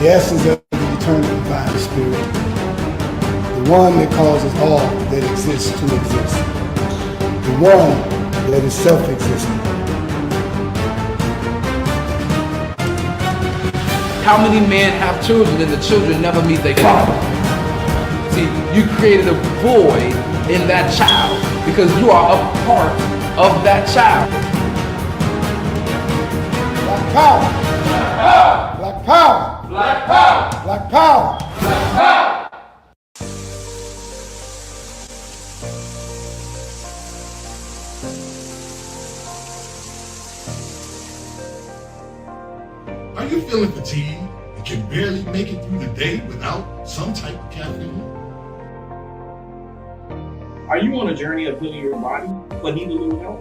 the essence of the eternal divine spirit, the one that causes all that exists to exist, the one that is self-existent. How many men have children and the children never meet their father? See, you created a void in that child because you are a part of that child. Black power! Black power! Black power! Black power! Black power! Are you feeling fatigued and can barely make it through the day without some type of caffeine? Are you on a journey of healing your body but need a little help?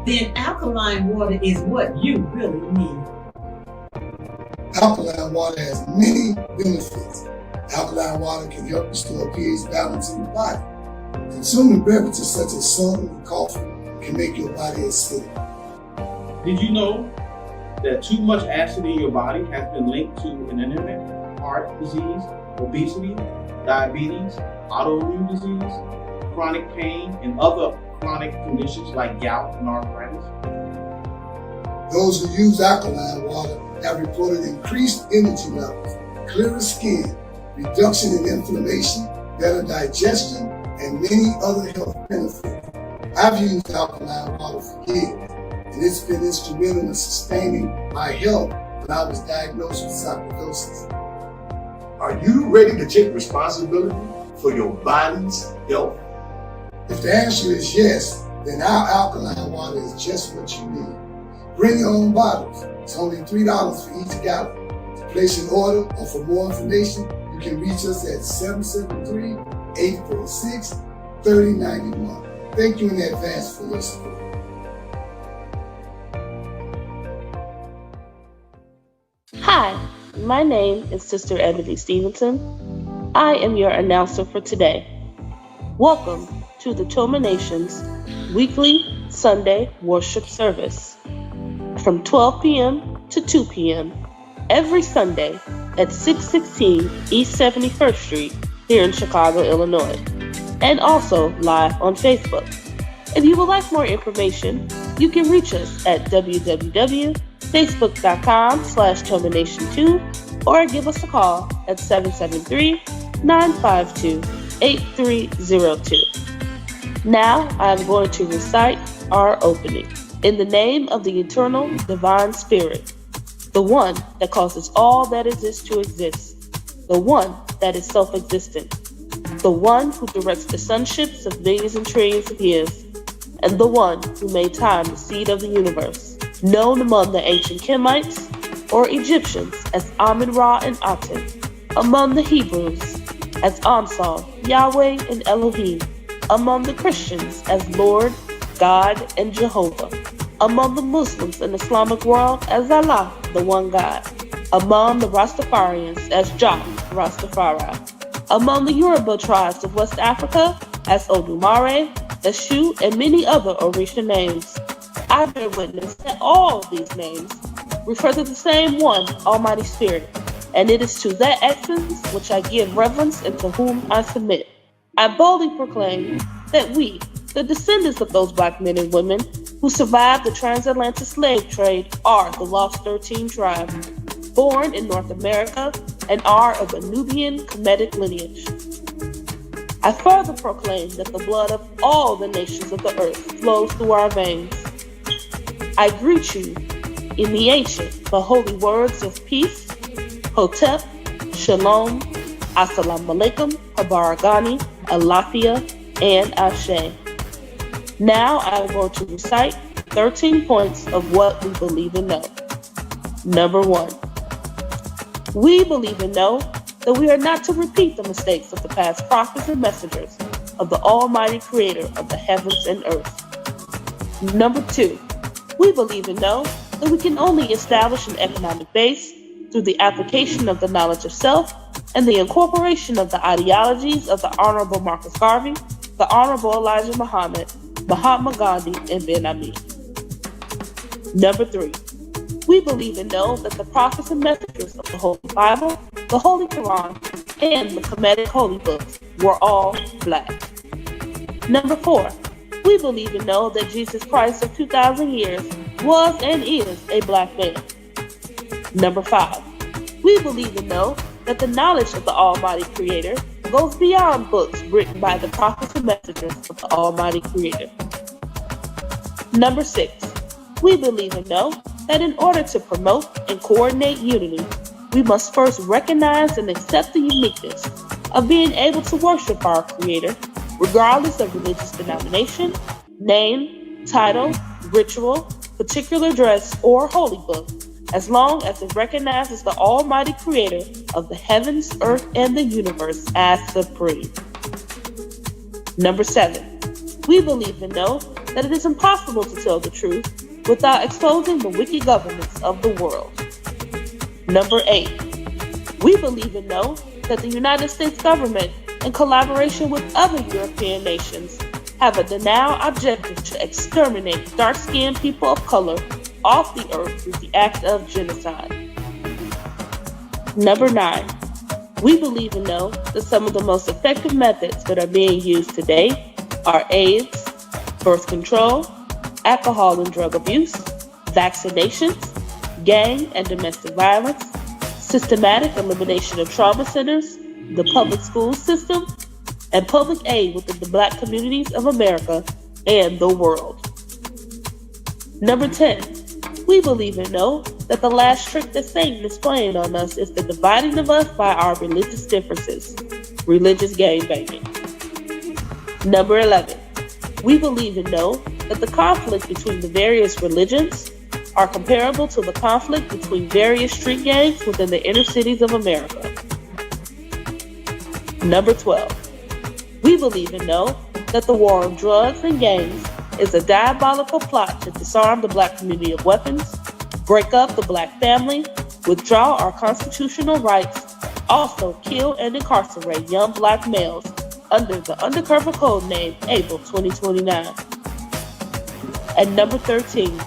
Then alkaline water is what you really need. Alkaline water has many benefits. Alkaline water can help restore pH balance in the body. Consuming beverages such as soda and coffee can make your body acidic. Did you know that too much acid in your body has been linked to an intimate heart disease, obesity, diabetes, autoimmune disease, chronic pain, and other chronic conditions like gout and arthritis? Those who use alkaline water have reported increased energy levels, clearer skin, reduction in inflammation, better digestion, and many other health benefits. I've used alkaline water for years, and it's been instrumental in sustaining my health when I was diagnosed with sarcoidosis. Are you ready to take responsibility for your body's health? If the answer is yes, then our alkaline water is just what you need. Bring your own bottles. It's only $3 for each gallon. To place an order or for more information, you can reach us at 773-846-3091. Thank you in advance for your support. Hi, my name is Sister Ebony Stevenson. I am your announcer for today. Welcome to the Toma Nation's weekly Sunday worship service from 12 p.m. to 2 p.m. every Sunday at 616 East 71st Street here in Chicago, Illinois, and also live on Facebook. If you would like more information, you can reach us at www.facebook.com/TomaNation2 or give us a call at 773-952-8302. Now I am going to recite our opening. In the name of the eternal divine spirit, the one that causes all that exists to exist, the one that is self-existent, the one who directs the sunships of millions and trillions of years, and the one who made time the seed of the universe, known among the ancient Kemites or Egyptians as Amun-Ra and Aton, among the Hebrews as Ansar, Yahweh, and Elohim, among the Christians as Lord, God, and Jehovah, among the Muslims and Islamic world as Allah, the one God, among the Rastafarians as Jah, Rastafari, among the Yoruba tribes of West Africa as Odumare, Eshu, and many other Orisha names. I bear witness that all of these names refer to the same one, Almighty Spirit, and it is to that essence which I give reverence and to whom I submit. I boldly proclaim that we, the descendants of those black men and women who survived the transatlantic slave trade, are the Lost 13 tribe, born in North America and are of a Nubian Kemetic lineage. I further proclaim that the blood of all the nations of the earth flows through our veins. I greet you in the ancient but holy words of peace, Hotep, Shalom, Assalamu alaikum, Habaragani, Alafia, and Ashe. Now I am going to recite 13 points of what we believe and know. Number 1. We believe and know that we are not to repeat the mistakes of the past prophets and messengers of the Almighty Creator of the heavens and earth. Number 2. We believe and know that we can only establish an economic base through the application of the knowledge of self and the incorporation of the ideologies of the Honorable Marcus Garvey, the Honorable Elijah Muhammad, Mahatma Gandhi, and Ben Ami. Number 3. We believe and know that the prophets and messengers of the Holy Bible, the Holy Quran, and the Kemetic Holy Books were all black. Number 4, we believe and know that Jesus Christ of 2,000 years was and is a black man. Number 5, we believe and know that the knowledge of the Almighty Creator goes beyond books written by the prophets and messengers of the Almighty Creator. Number 6, we believe and know that in order to promote and coordinate unity, we must first recognize and accept the uniqueness of being able to worship our Creator, regardless of religious denomination, name, title, ritual, particular dress, or holy book, as long as it recognizes the Almighty Creator of the heavens, earth, and the universe as supreme. Number 7, we believe and know that it is impossible to tell the truth without exposing the wicked governments of the world. Number 8, we believe and know that the United States government, in collaboration with other European nations, have a now objective to exterminate dark-skinned people of color off the earth through the act of genocide. Number 9, we believe and know that some of the most effective methods that are being used today are AIDS, birth control, alcohol and drug abuse, vaccinations, gang and domestic violence, systematic elimination of trauma centers, the public school system, and public aid within the black communities of America and the world. Number 10, we believe and know that the last trick that Satan is playing on us is the dividing of us by our religious differences, religious gangbanging. Number 11, we believe and know that the conflict between the various religions are comparable to the conflict between various street gangs within the inner cities of America. Number 12, we believe and know that the war on drugs and gangs is a diabolical plot to disarm the black community of weapons, break up the black family, withdraw our constitutional rights, also kill and incarcerate young black males under the undercover code name April 2029. And number 13,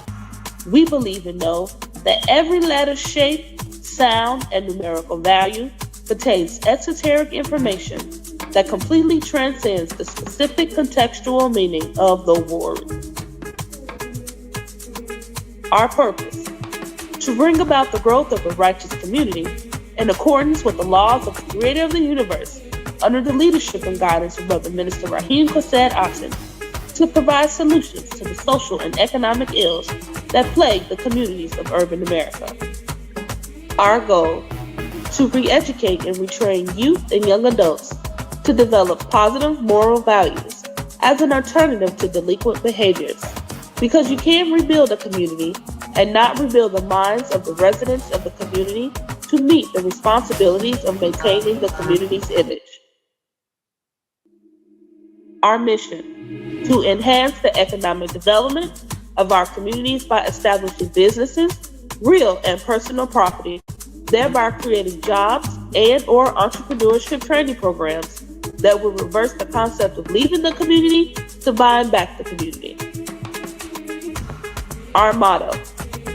we believe and know that every letter, shape, sound, and numerical value contains esoteric information that completely transcends the specific contextual meaning of the word. Our purpose: to bring about the growth of a righteous community in accordance with the laws of the Creator of the universe, under the leadership and guidance of Reverend Minister Rahim Chesed Aton, to provide solutions to the social and economic ills that plague the communities of urban America. Our goal: to re-educate and retrain youth and young adults to develop positive moral values as an alternative to delinquent behaviors, because you can't rebuild a community and not rebuild the minds of the residents of the community to meet the responsibilities of maintaining the community's image. Our mission: to enhance the economic development of our communities by establishing businesses, real and personal property, thereby creating jobs and/or entrepreneurship training programs that will reverse the concept of leaving the community to buying back the community. Our motto: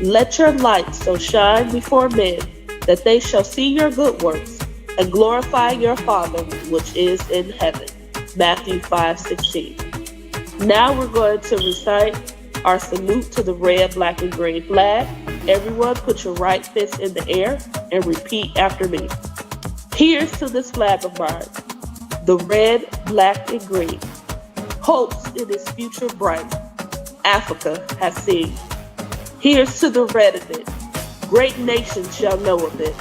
let your light so shine before men that they shall see your good works and glorify your Father which is in heaven. Matthew 5:16. Now we're going to recite our salute to the red, black, and green flag. Everyone put your right fist in the air and repeat after me. Here's to this flag of mine, the red, black, and green. Hopes in its future bright, Africa has seen. Here's to the red of it, great nations shall know of it.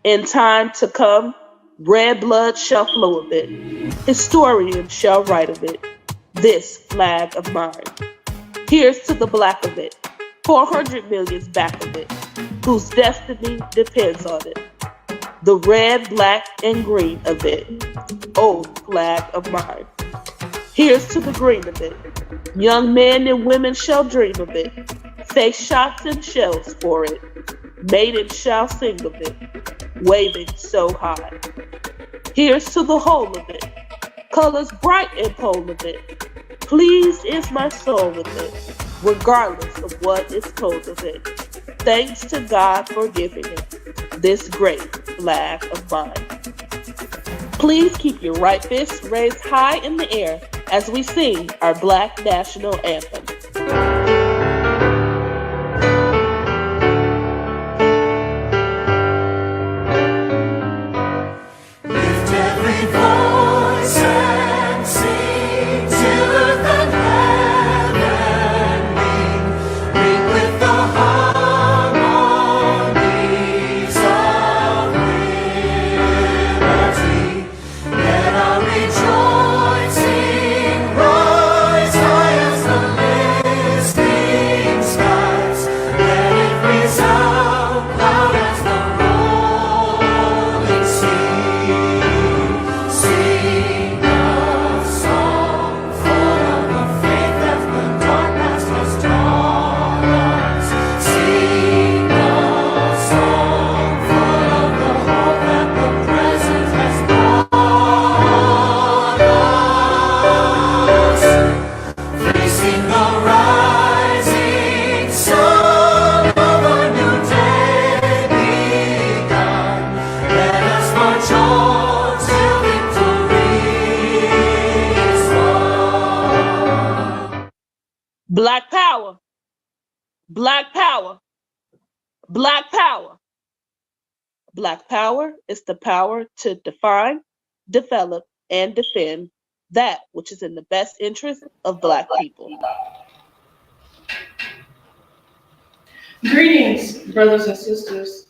In time to come, red blood shall flow of it. Historians shall write of it, this flag of mine. Here's to the black of it, 400 million's back of it, whose destiny depends on it. The red, black, and green of it, oh flag of mine. Here's to the green of it, young men and women shall dream of it, face shots and shells for it, maidens shall sing of it, waving so high. Here's to the whole of it, colors bright and pole of it, pleased is my soul with it, regardless of what is told of it. Thanks to God for giving him this great flag of mine. Please keep your right fist raised high in the air as we sing our Black National Anthem. Lift every voice and sing till earth and heaven ring with the harmonies of liberty. Let our rejoicing rise high as the listening skies. Let it resound loud as the rolling sea. Sing a song full of the faith that the dark past has taught us. Sing a song full of the hope that the present has brought us. Facing the rising sun of a new day begun. Let us march on till victory is won. Black power, black power, black power. Black power is the power to define, develop, and defend that which is in the best interest of Black people. Greetings, brothers and sisters.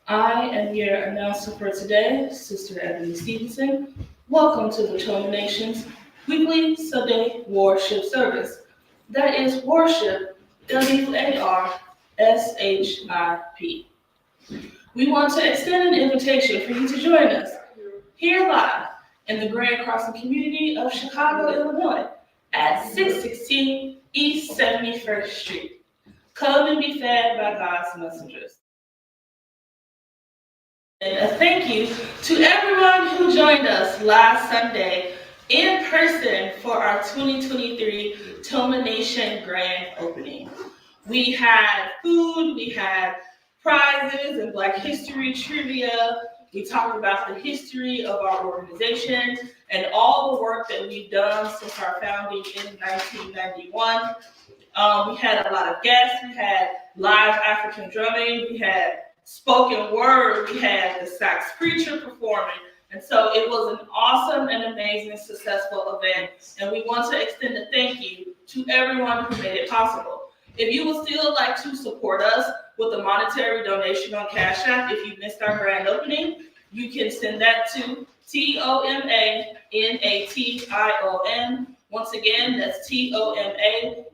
I am your announcer for today, Sister Ebony Stevenson. Welcome to the Aton Nation's weekly Sunday worship service. That is worship, WARSHIP. We want to extend an invitation for you to join us here live in the Grand Crossing community of Chicago, Illinois at 616 East 71st Street. Come and be fed by God's messengers. And a thank you to everyone who joined us last Sunday in person for our 2023 Toma Nation Grand Opening. We had food, we had prizes and Black History trivia. We talked about the history of our organization and all the work that we've done since our founding in 1991. We had a lot of guests. We had live African drumming. We had spoken word. We had the sax preacher performing. And so it was an awesome and amazing, successful event. And we want to extend a thank you to everyone who made it possible. If you would still like to support us with a monetary donation on Cash App, if you missed our grand opening, you can send that to TOMANATION. Once again, that's TOMANATION.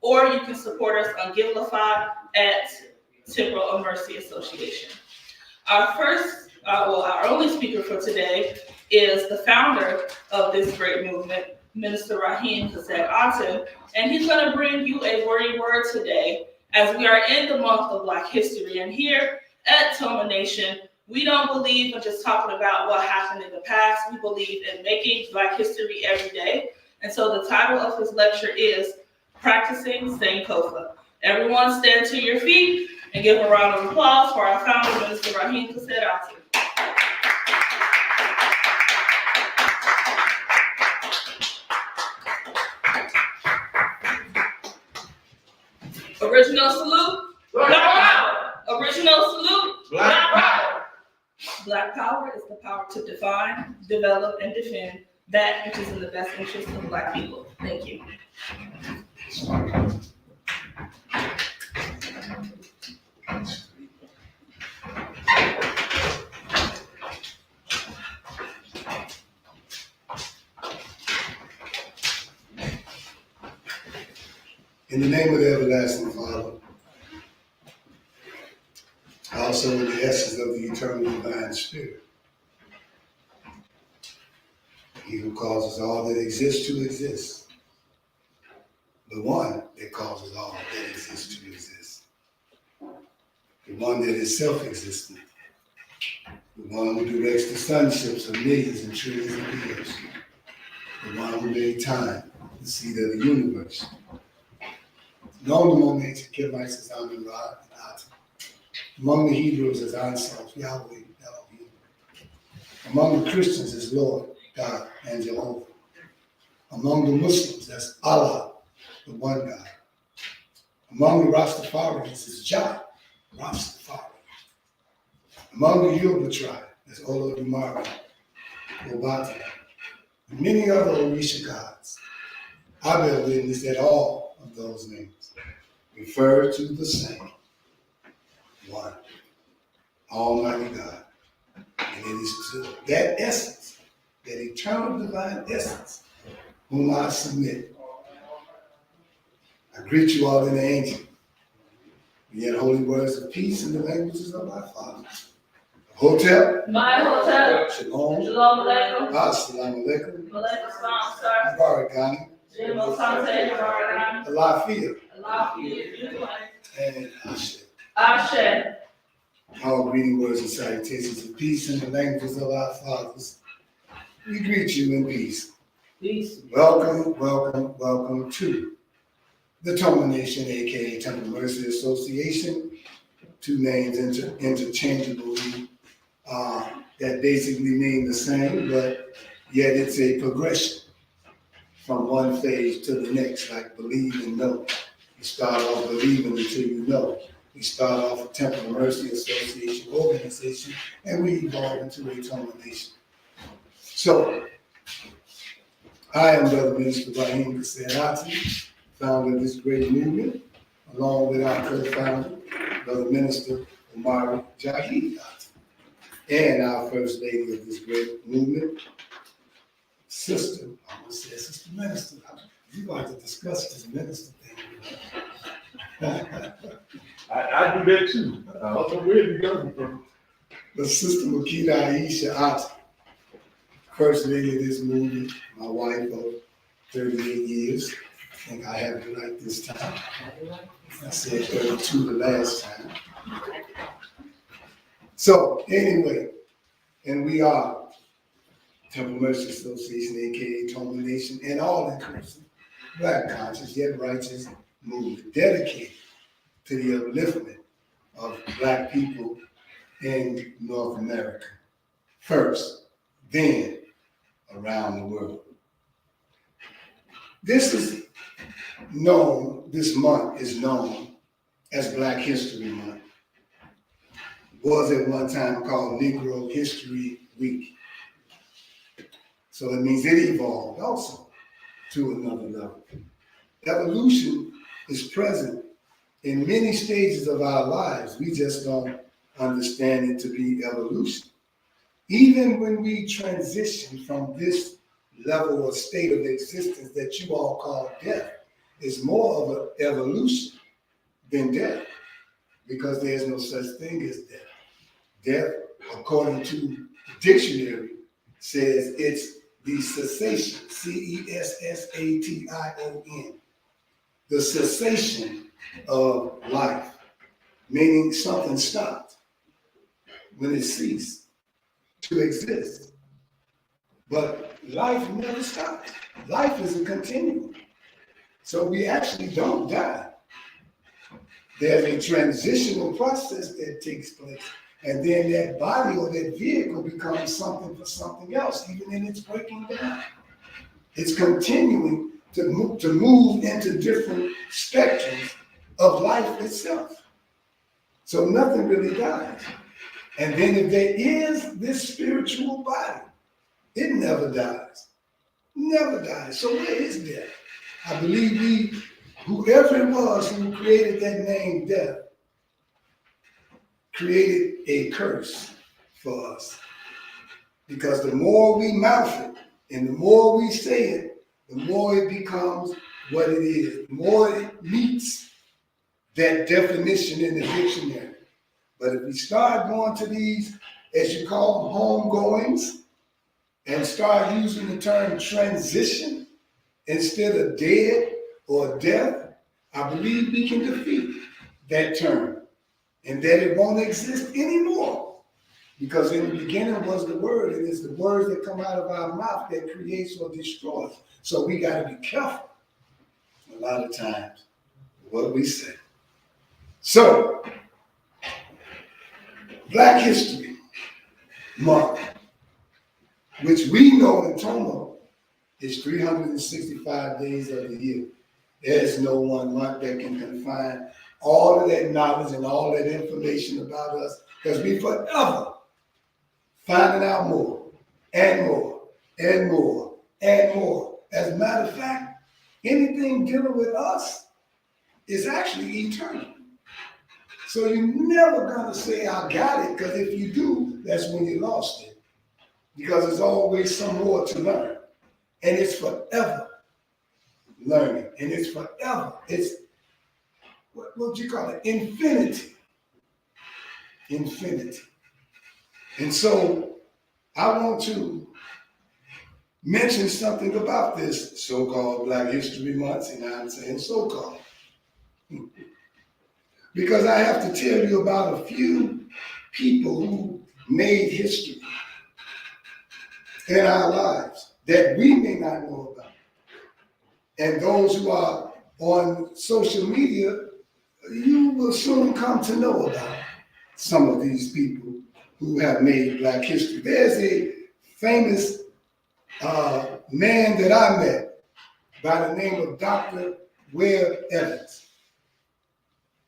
Or you can support us on Givelify at Temporal of Mercy Association. Our only speaker for today is the founder of this great movement, Minister Rahim Aton, and he's going to bring you a wordy word today as we are in the month of Black History. And here at Toma Nation, we don't believe in just talking about what happened in the past. We believe in making Black history every day. And so the title of his lecture is Practicing Sankofa. Everyone stand to your feet and give a round of applause for our founder, Minister Rahim Aton. Original salute, Black power. Original salute, Black power. Black power is the power to define, develop, and defend that which is in the best interest of Black people. Thank you. In the name of the everlasting Father, also in the essence of the eternal divine Spirit, He who causes all that exists to exist, the one that causes all that exists to exist, the one that is self-existent, the one who directs the sunships of millions and trillions of years, the one who made time, the seed of the universe, Known among the ancient Kemites as Amun Ra and Aton. Among the Hebrews as Anself, Yahweh, Elohim. Among the Christians as Lord, God, and Jehovah. Among the Muslims as Allah, the one God. Among the Rastafarians is Jah, Rastafari. Among the Yoruba tribe is Olodumare, Obata, and many other Orisha gods. I bear witness that all of those names refer to the same one, Almighty God. And it is to that essence, that eternal divine essence, whom I submit. I greet you all in the ancient, yet holy words of peace in the languages of our fathers. Hotel. My hotel. Shalom. Shalom alaikum. Assalamu alaikum. Malaikum salam, sir. Barakani. Jimo Sante, Barakani. Alafia. Allah you. And Ashe. Ashe. All greeting words and salutations of peace in the languages of our fathers. We greet you in peace. Peace. Welcome, welcome, welcome to the Toma Nation, aka Temple Mercy Association. Two names interchangeably that basically mean the same, but yet it's a progression from one phase to the next, like believe and know. You start off believing until you know. We start off a Temple Mercy Association organization, and we evolve into a Toma Nation. So, I am Brother Minister Rahim Chesed, founder of this great movement, along with our co-founder, Brother Minister Omari Jahid, and our First Lady of this great movement, Sister, I want to say Sister Minister. You're going to discuss this minister thing. I do that too. I don't know where you coming from. But Sister Makita Aisha Aton, First Lady of this movement, my wife of 38 years. I think I have it right this time. I said 32 the last time. So anyway, and we are Temple Mercy Association, aka Toma Nation, and all inclusive, Black conscious yet righteous movement dedicated to the upliftment of Black people in North America. First, then around the world. This month is known as Black History Month. Was at one time called Negro History Week. So it means it evolved also to another level. Evolution is present in many stages of our lives. We just don't understand it to be evolution. Even when we transition from this level or state of existence that you all call death, is more of an evolution than death, because there's no such thing as death. Death, according to the dictionary, says it's the cessation, C-E-S-S-A-T-I-O-N, the cessation of life, meaning something stopped when it ceased to exist. But life never stops. Life is a continuum. So we actually don't die. There's a transitional process that takes place. And then that body or that vehicle becomes something for something else, even in its breaking down. It's continuing to move into different spectrums of life itself. So nothing really dies. And then if there is this spiritual body, it never dies. Never dies. So where is death? I believe whoever it was who created that name death, created a curse for us. Because the more we mouth it and the more we say it, the more it becomes what it is. The more it meets that definition in the dictionary. But if we start going to these, as you call them, homegoings, and start using the term transition instead of dead or death, I believe we can defeat that term. And that it won't exist anymore. Because in the beginning was the word, and it's the words that come out of our mouth that creates or destroys. So we got to be careful a lot of times what we say. So, Black History Month, which we know in Tomo is 365 days of the year. There's no one month that can confine all of that knowledge and all that information about us, because we forever finding out more and more and more and more. As a matter of fact, anything dealing with us is actually eternal. So you're never gonna say, I got it, because if you do, that's when you lost it. Because there's always some more to learn. And it's forever learning. And it's forever. It's, what would you call it? Infinity. Infinity. And so I want to mention something about this so-called Black History Month, and I'm saying so-called. Because I have to tell you about a few people who made history in our lives that we may not know about. And those who are on social media, you will soon come to know about some of these people who have made Black history. There's a famous man that I met by the name of Dr. Webb Evans.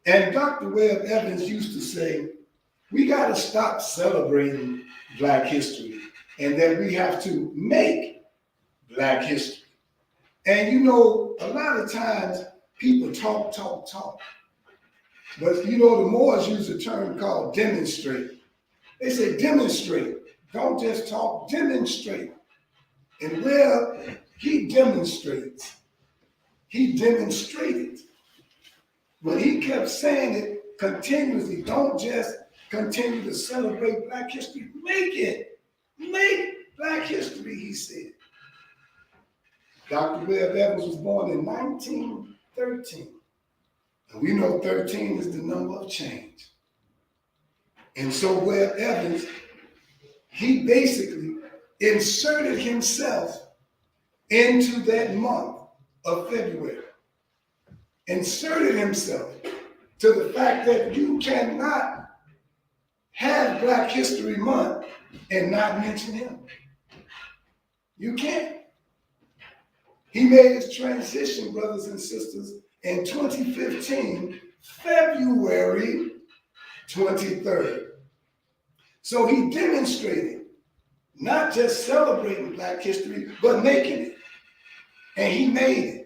And Dr. Webb Evans used to say, we got to stop celebrating Black history and that we have to make Black history. And you know, a lot of times people talk. But you know, the Moors use a term called demonstrate. They say demonstrate. Don't just talk, demonstrate. And where he demonstrates, he demonstrated. When he kept saying it continuously, don't just continue to celebrate Black history, make it. Make Black history, he said. Dr. Webb Evans was born in 1913. And we know 13 is the number of change. And so Webb Evans, he basically inserted himself into that month of February. Inserted himself to the fact that you cannot have Black History Month and not mention him. You can't. He made his transition, brothers and sisters, in 2015, February 23rd. So he demonstrated not just celebrating Black history, but making it. And he made it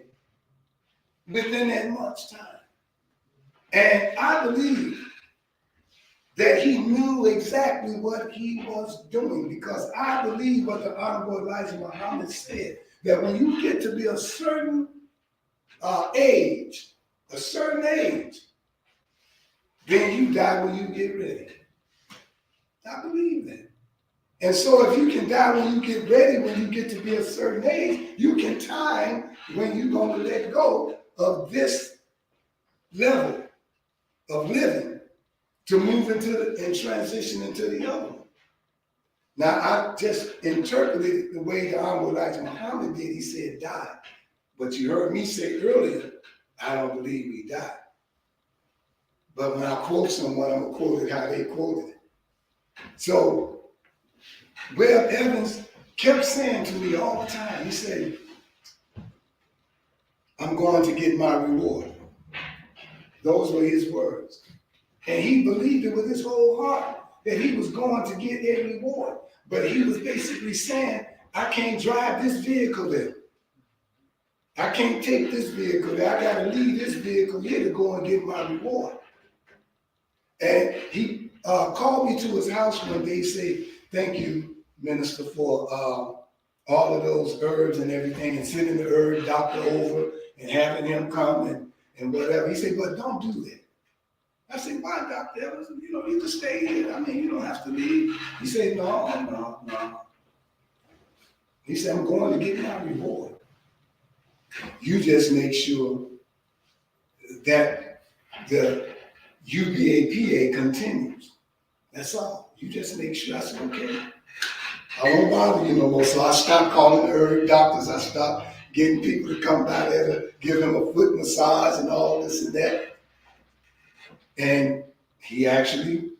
within that much time. And I believe that he knew exactly what he was doing, because I believe what the Honorable Elijah Muhammad said, that when you get to be a certain age, then you die when you get ready. I believe that. And so if you can die when you get ready, when you get to be a certain age, you can time when you're going to let go of this level of living to move into and transition into the other one. Now, I just interpreted it the way the Honorable Elijah Muhammad did. He said die. But you heard me say earlier, I don't believe we died. But when I quote someone, I'm going to quote it how they quoted it. So, Webb Evans kept saying to me all the time, he said, I'm going to get my reward. Those were his words. And he believed it with his whole heart that he was going to get a reward. But he was basically saying, I can't drive this vehicle there. I can't take this vehicle there. I got to leave this vehicle here to go and get my reward. And he called me to his house one day. He said, thank you, Minister, for all of those herbs and everything, and sending the herb doctor over and having him come and whatever. He said, but don't do that. I said, why, Dr. Evans? You know, you can stay here. I mean, you don't have to leave. He said, no. He said, I'm going to get my reward. You just make sure that the UBAPA continues. That's all. You just make sure. I said, okay. I won't bother you no more. So I stopped calling the herb doctors. I stopped getting people to come by there to give him a foot massage and all this and that. And he actually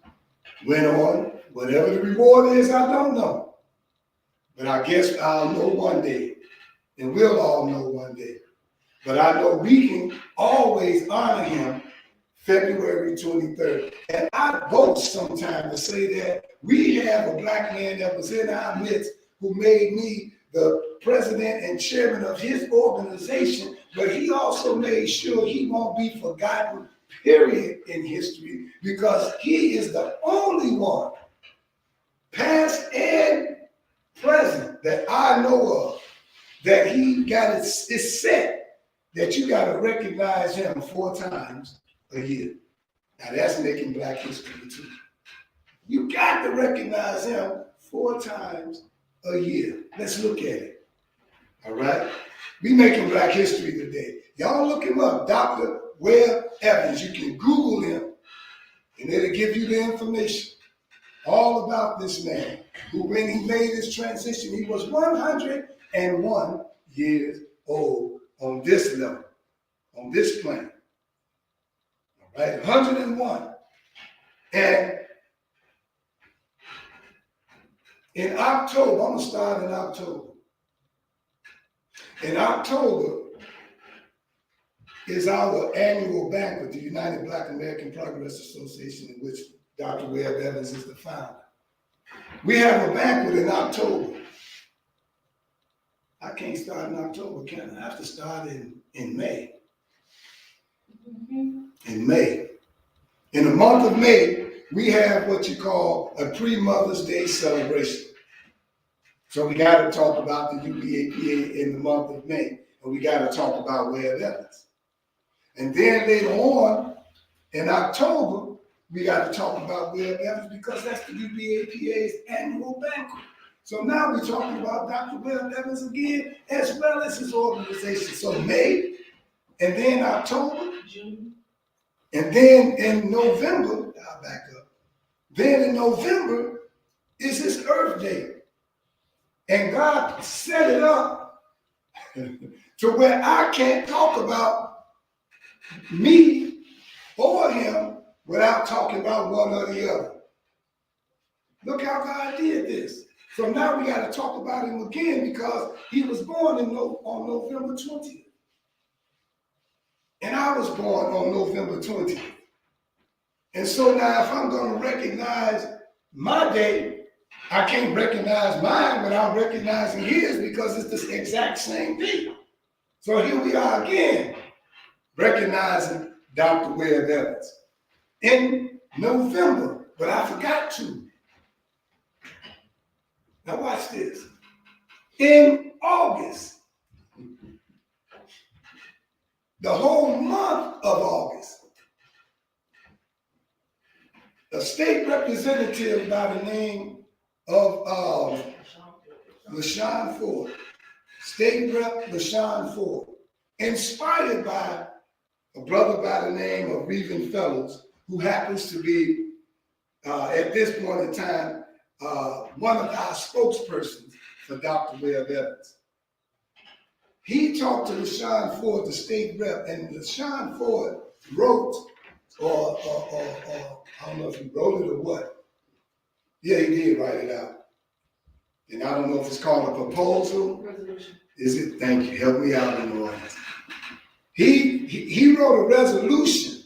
went on. Whatever the reward is, I don't know. But I guess I'll know one day. And we'll all know one day. But I know we can always honor him February 23rd. And I boast sometimes to say that we have a black man that was in our midst who made me the president and chairman of his organization, but he also made sure he won't be forgotten, period, in history, because he is the only one, past and present, that I know of, that he got it set that you got to recognize him 4 times a year. Now that's making black history too. You got to recognize him 4 times a year. Let's look at it. All right? We making black history today. Y'all look him up, Dr. Webb Evans. You can Google him, and it'll give you the information all about this man who, when he made his transition, he was 101 years old on this level, on this planet. All right, 101. And in October, I'm going to start in October. In October is our annual banquet, the United Black American Progress Association, in which Dr. Webb Evans is the founder. We have a banquet in October. I can't start in October, can I? I have to start in May. In May. In the month of May, we have what you call a pre-Mother's Day celebration. So we got to talk about the UBAPA in the month of May, and we got to talk about Webb Evans. And then later on, in October, we got to talk about Webb Evans because that's the UBAPA's annual banquet. So now we're talking about Dr. Webb Evans again, as well as his organization. So May, and then October, June, and then in November, I'll back up. Then in November is his Earth Day. And God set it up to where I can't talk about me or him without talking about one or the other. Look how God did this. So now we got to talk about him again because he was born on November 20th. And I was born on November 20th. And so now if I'm going to recognize my day, I can't recognize mine without recognizing his because it's the exact same day. So here we are again, recognizing Dr. Webb Evans in November, but I forgot to. Now watch this. In August, the whole month of August, a state representative by the name of LaShawn Ford, State Rep LaShawn Ford, inspired by a brother by the name of Reverend Fellows, who happens to be, at this point in time, one of our spokespersons for Dr. Webb Evans. He talked to LaShawn Ford, the state rep, and LaShawn Ford wrote, or I don't know if he wrote it or what. Yeah, he did write it out. And I don't know if it's called a proposal. Resolution. Is it? Thank you. Help me out in the audience. He wrote a resolution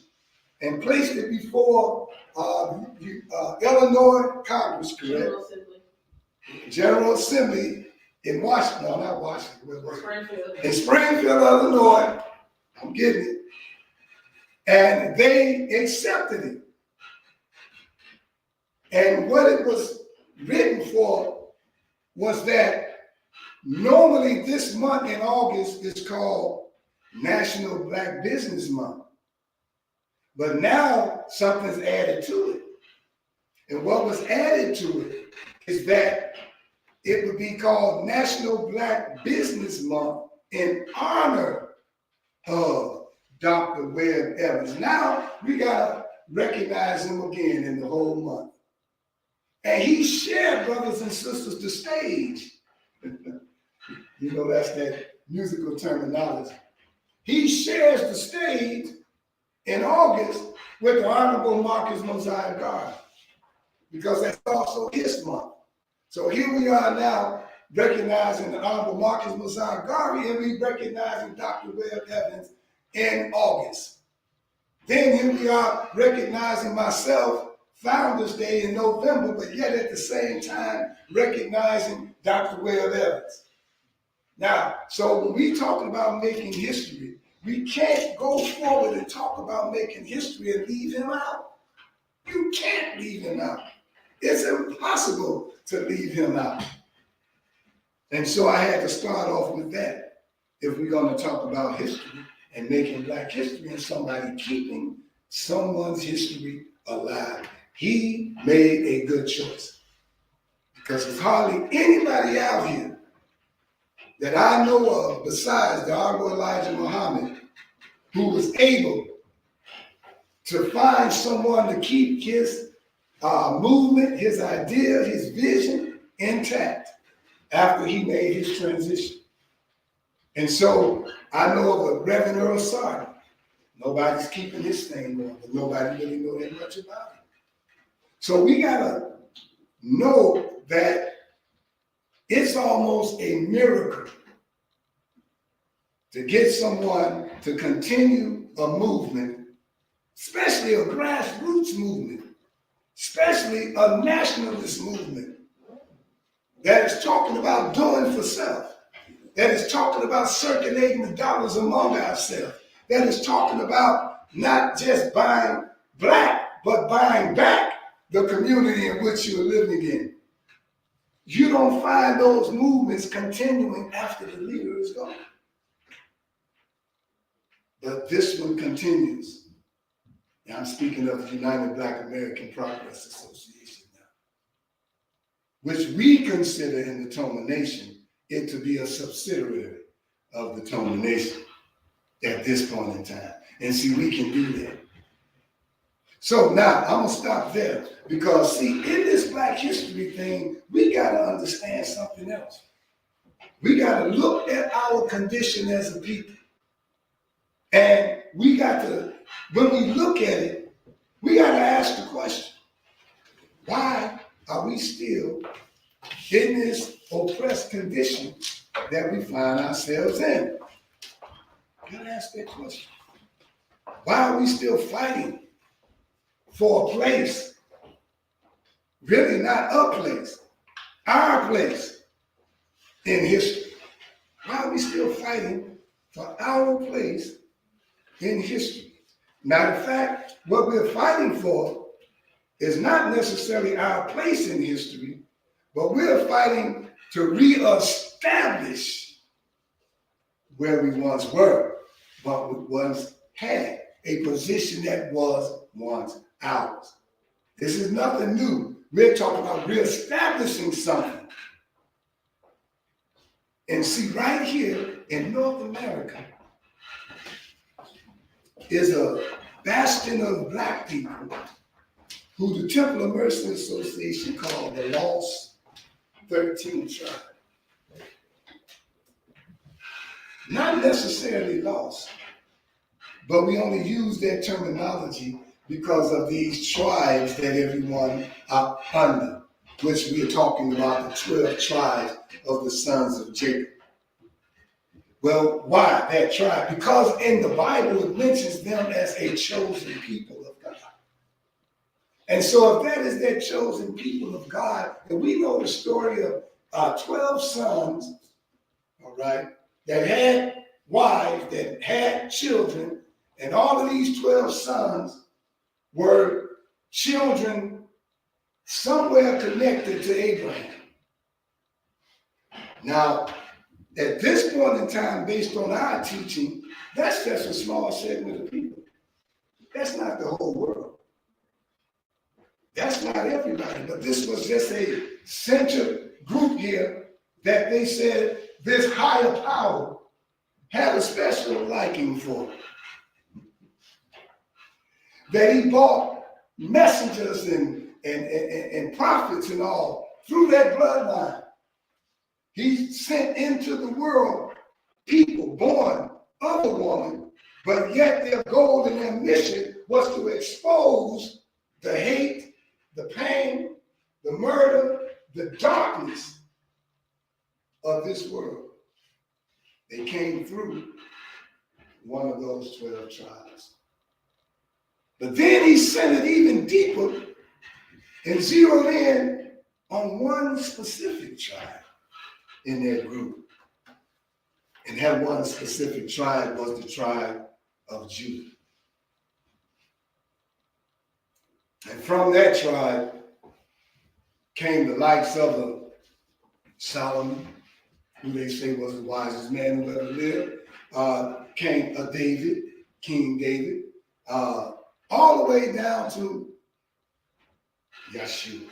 and placed it before Illinois Congress, correct? General Assembly. General Assembly in Washington, no, not Washington. Springfield. In Springfield, Illinois. I'm getting it. And they accepted it. And what it was written for was that normally this month in August is called National Black Business Month. But now something's added to it. And what was added to it is that it would be called National Black Business Month in honor of Dr. Webb Evans. Now we gotta recognize him again in the whole month. And he shared, brothers and sisters, the stage. You know, that's that musical terminology. He shares the stage in August with the Honorable Marcus Mosiah Garvey, because that's also his month. So here we are now recognizing the Honorable Marcus Mosiah Garvey, and we recognizing Dr. Webb Evans in August. Then here we are recognizing myself, Founders Day in November, but yet at the same time recognizing Dr. Webb Evans. Now, so when we talk about making history, we can't go forward and talk about making history and leave him out. You can't leave him out. It's impossible to leave him out. And so I had to start off with that. If we're going to talk about history and making Black history and somebody keeping someone's history alive, he made a good choice. Because there's hardly anybody out here that I know of besides the Honorable Elijah Muhammad who was able to find someone to keep his movement, his idea, his vision intact after he made his transition. And so I know of a Reverend Earl Sardi. Nobody's keeping his thing on, but nobody really knows that much about it. So we gotta know that it's almost a miracle to get someone to continue a movement, especially a grassroots movement, especially a nationalist movement that is talking about doing for self, that is talking about circulating the dollars among ourselves, that is talking about not just buying Black, but buying back the community in which you are living in. You don't find those movements continuing after the leader is gone. But this one continues. And I'm speaking of the United Black American Progress Association now, which we consider in the Toma Nation it to be a subsidiary of the Toma Nation at this point in time. And see, we can do that. So now I'm gonna stop there because see, in this Black history thing, we gotta understand something else. We gotta look at our condition as a people. And we got to, when we look at it, we got to ask the question, why are we still in this oppressed condition that we find ourselves in? We got to ask that question. Why are we still fighting for a place? Really not a place, our place in history. Why are we still fighting for our place in history? Matter of fact, what we're fighting for is not necessarily our place in history, but we're fighting to reestablish where we once were, but we once had a position that was once ours. This is nothing new. We're talking about reestablishing something. And see, right here in North America, is a bastion of Black people who the Temple of Mercy Association called the Lost 13 Tribe. Not necessarily lost, but we only use that terminology because of these tribes that everyone are under, which we are talking about the 12 tribes of the sons of Jacob. Well, why that tribe? Because in the Bible it mentions them as a chosen people of God. And so if that is that chosen people of God, then we know the story of 12 sons, all right, that had wives, that had children, and all of these 12 sons were children somewhere connected to Abraham. Now, at this point in time, based on our teaching, that's just a small segment of people. That's not the whole world. That's not everybody, but this was just a central group here that they said this higher power had a special liking for. That he brought messengers and prophets and all through that bloodline. He sent into the world people but yet their goal and their mission was to expose the hate, the pain, the murder, the darkness of this world. They came through one of those 12 tribes. But then he sent it even deeper and zeroed in on one specific tribe in their group. And that one specific tribe was the tribe of Judah. And from that tribe came the likes of Solomon, who they say was the wisest man who ever lived, came David, King David, all the way down to Yeshua,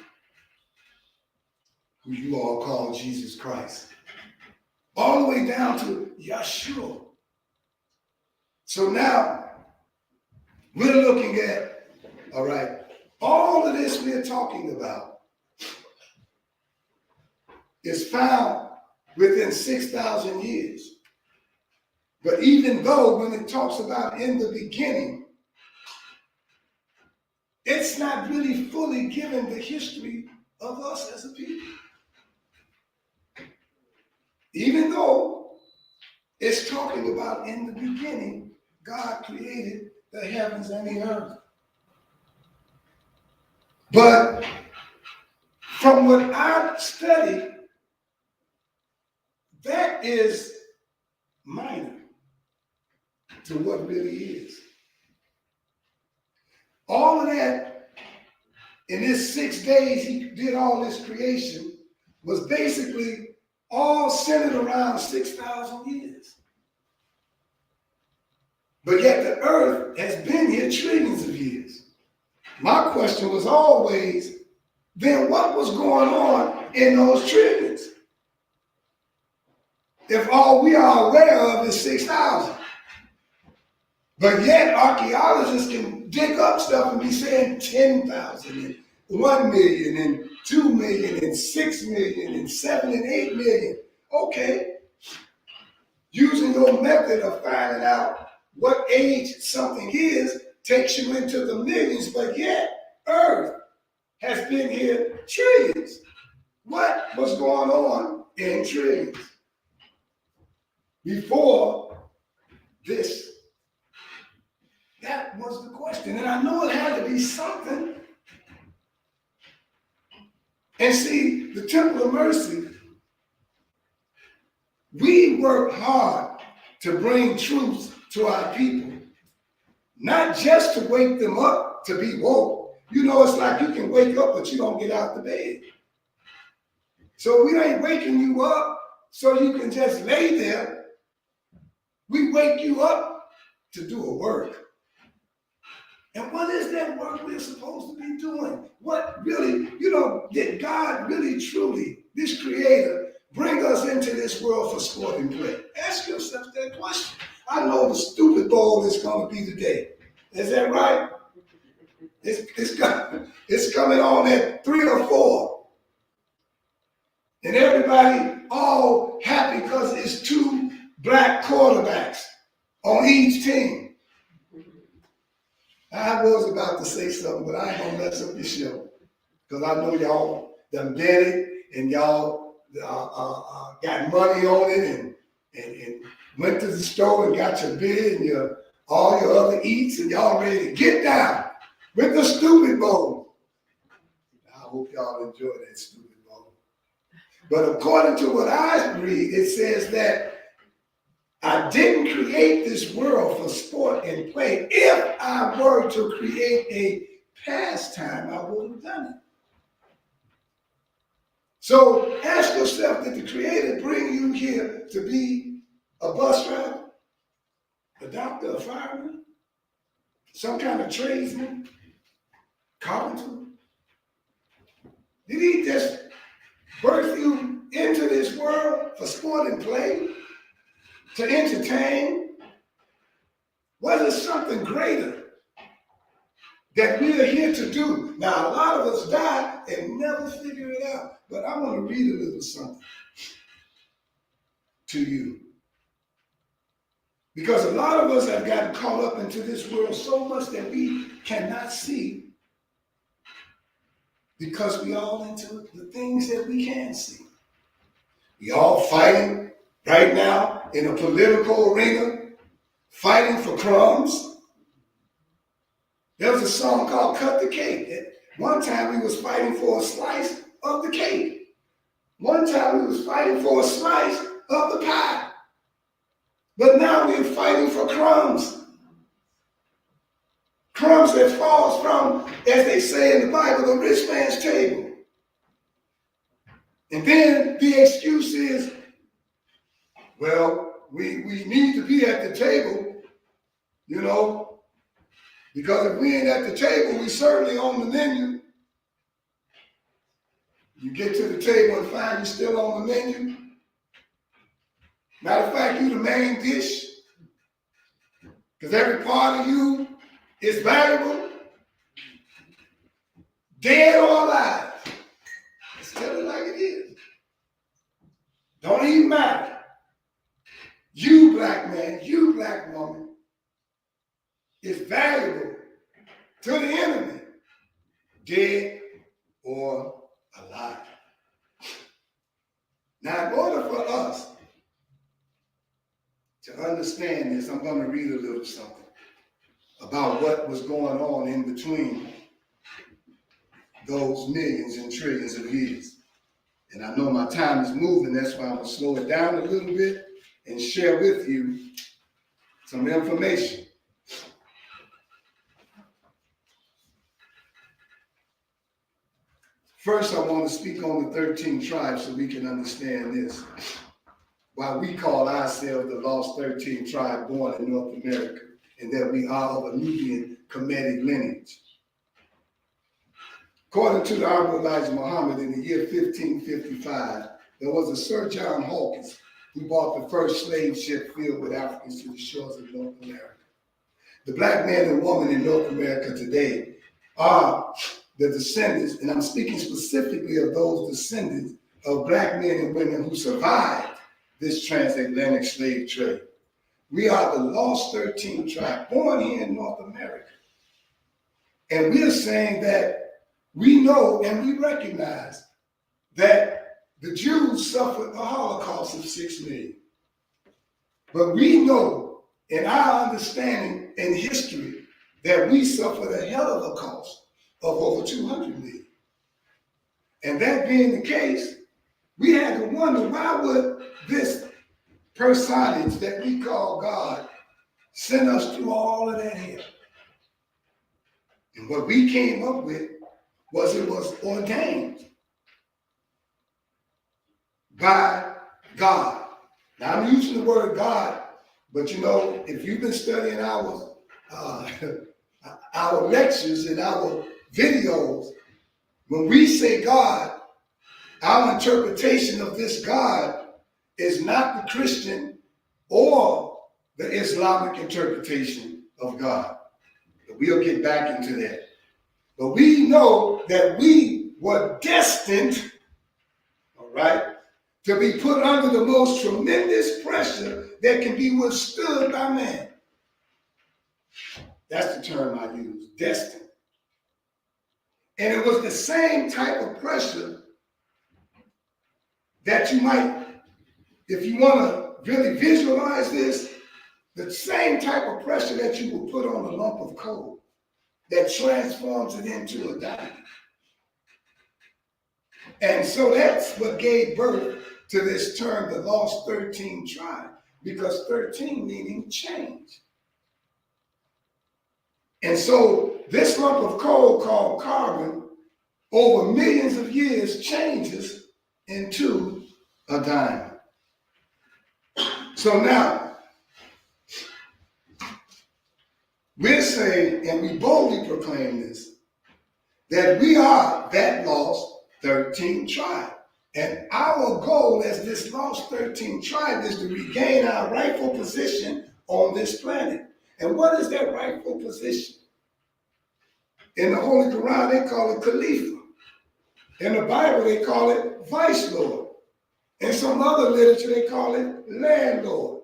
who you all call Jesus Christ. All the way down to Yeshua. So now we're looking at, all right, all of this we're talking about is found within 6,000 years. But even though when it talks about in the beginning, it's not really fully given the history of us as a people. Even though it's talking about in the beginning, God created the heavens and the earth. But from what I've studied, that is minor to what really is. All of that, in this 6 days, he did all this creation, was basically all centered around 6,000 years. But yet the earth has been here trillions of years. My question was always, then what was going on in those trillions? If all we are aware of is 6,000. But yet archaeologists can dig up stuff and be saying 10,000 and 1 million and 2 million and 6 million and 7 and 8 million. Okay. Using your method of finding out what age something is takes you into the millions, but yet Earth has been here trillions. What was going on in trillions before this? That was the question. And I know it had to be something. And see, the Temple of Mercy, we work hard to bring truth to our people, not just to wake them up to be woke. You know, it's like you can wake up, but you don't get out the bed. So we ain't waking you up so you can just lay there. We wake you up to do a work. And what is that work we're supposed to be doing? What really, did God really, truly, this creator, bring us into this world for sport and play? Ask yourself that question. I know the stupid bowl is going to be today. Is that right? It's coming on at 3 or 4. And everybody all happy because it's 2 black quarterbacks on each team. I was about to say something, but I ain't gonna mess up your show. Because I know y'all done did it and y'all got money on it and went to the store and got your beer and all your other eats and y'all ready to get down with the stupid bowl. I hope y'all enjoy that stupid bowl. But according to what I read, it says that I didn't create this world for sport and play. If I were to create a pastime, I would have done it. So ask yourself, did the Creator bring you here to be a bus driver, a doctor, a fireman, some kind of tradesman, carpenter? Did he just birth you into this world for sport and play? To entertain? Was it something greater that we are here to do? Now, a lot of us die and never figure it out. But I want to read a little something to you. Because a lot of us have gotten caught up into this world so much that we cannot see, because we all into the things that we can see. We all fighting right now in a political arena, fighting for crumbs. There was a song called Cut the Cake. At one time we was fighting for a slice of the cake. One time we was fighting for a slice of the pie. But now we're fighting for crumbs. Crumbs that falls from, as they say in the Bible, the rich man's table. And then the excuse is, well, we need to be at the table, you know, because if we ain't at the table, we certainly on the menu. You get to the table and find you still on the menu. Matter of fact, you the main dish, because every part of you is valuable, dead or alive. Let's tell it like it is. Don't even matter. You black man, you black woman is valuable to the enemy, dead or alive. Now, in order for us to understand this, I'm going to read a little something about what was going on in between those millions and trillions of years. And I know my time is moving, that's why I'm going to slow it down a little bit and share with you some information. First, I want to speak on the 13 tribes so we can understand this. Why we call ourselves the lost 13 tribe born in North America, and that we are of a Nubian Kemetic lineage. According to the Honorable Elijah Muhammad, in the year 1555, there was a Sir John Hawkins who brought the first slave ship filled with Africans to the shores of North America. The black man and woman in North America today are the descendants, and I'm speaking specifically of those descendants of black men and women who survived this transatlantic slave trade. We are the lost 13 tribe, born here in North America. And we are saying that we know and we recognize that the Jews suffered a Holocaust of 6 million. But we know in our understanding and history that we suffered a hell of a cost of over 200 million. And that being the case, we had to wonder, why would this personage that we call God send us through all of that hell? And what we came up with was it was ordained by God. Now I'm using the word God, but you know, if you've been studying our lectures and our videos, when we say God, our interpretation of this God is not the Christian or the Islamic interpretation of God. But we'll get back into that. But we know that we were destined, all right, to be put under the most tremendous pressure that can be withstood by man. That's the term I use, destined. And it was the same type of pressure that you might, if you want to really visualize this, the same type of pressure that you would put on a lump of coal that transforms it into a diamond. And so that's what gave birth to this term, the lost 13 tribe, because 13 meaning change. And so this lump of coal called carbon over millions of years changes into a diamond. So now, we're saying, and we boldly proclaim this, that we are that lost 13 tribe. And our goal as this lost 13 tribe is to regain our rightful position on this planet. And what is that rightful position? In the Holy Quran, they call it Khalifa. In the Bible, they call it Vice Lord. In some other literature, they call it Landlord.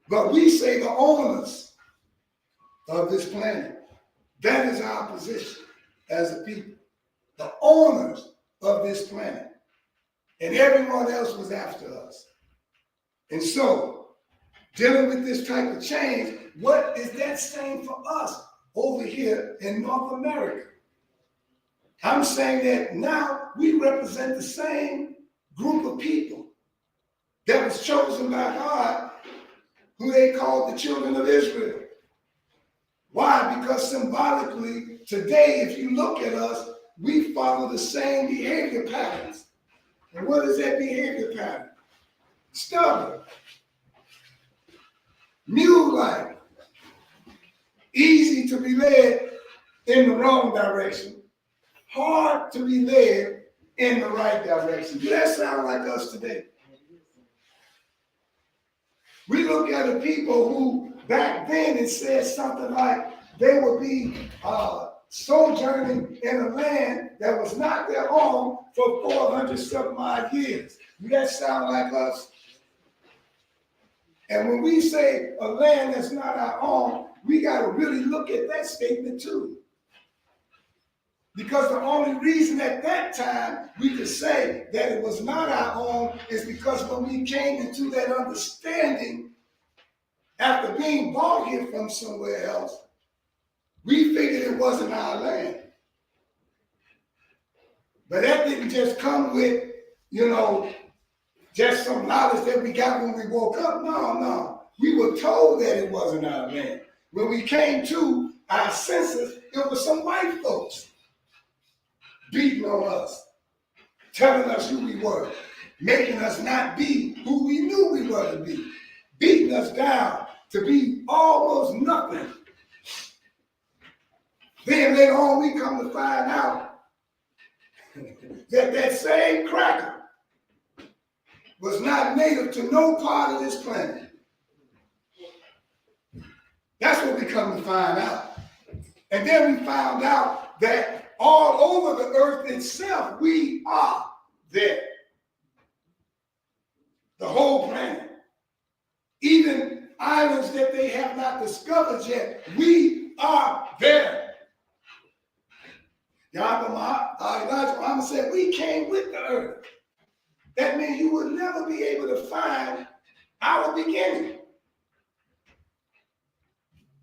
But we say the owners of this planet. That is our position as a people. The owners of this planet. And everyone else was after us. And so, dealing with this type of change, what is that saying for us over here in North America? I'm saying that now we represent the same group of people that was chosen by God, who they called the children of Israel. Why? Because symbolically, today, if you look at us, we follow the same behavior patterns. And what is that behavior pattern? Stubborn, mule-like, easy to be led in the wrong direction, hard to be led in the right direction. Does that sound like us today? We look at the people who back then it said something like they would be sojourning in a land that was not their own for 400 some odd years. Does that sound like us? And when we say a land that's not our own, we got to really look at that statement too. Because the only reason at that time we could say that it was not our own is because when we came into that understanding, after being bought here from somewhere else, we figured it wasn't our land. But that didn't just come with, just some knowledge that we got when we woke up. No. We were told that it wasn't our land. When we came to our senses, it was some white folks beating on us, telling us who we were, making us not be who we knew we were to be, beating us down to be almost nothing. Then later on, we come to find out that that same cracker was not native to no part of this planet. That's what we come to find out. And then we found out that all over the earth itself, we are there. The whole planet. Even islands that they have not discovered yet, we are there. Elijah Muhammad said, we came with the earth. That means you will never be able to find our beginning.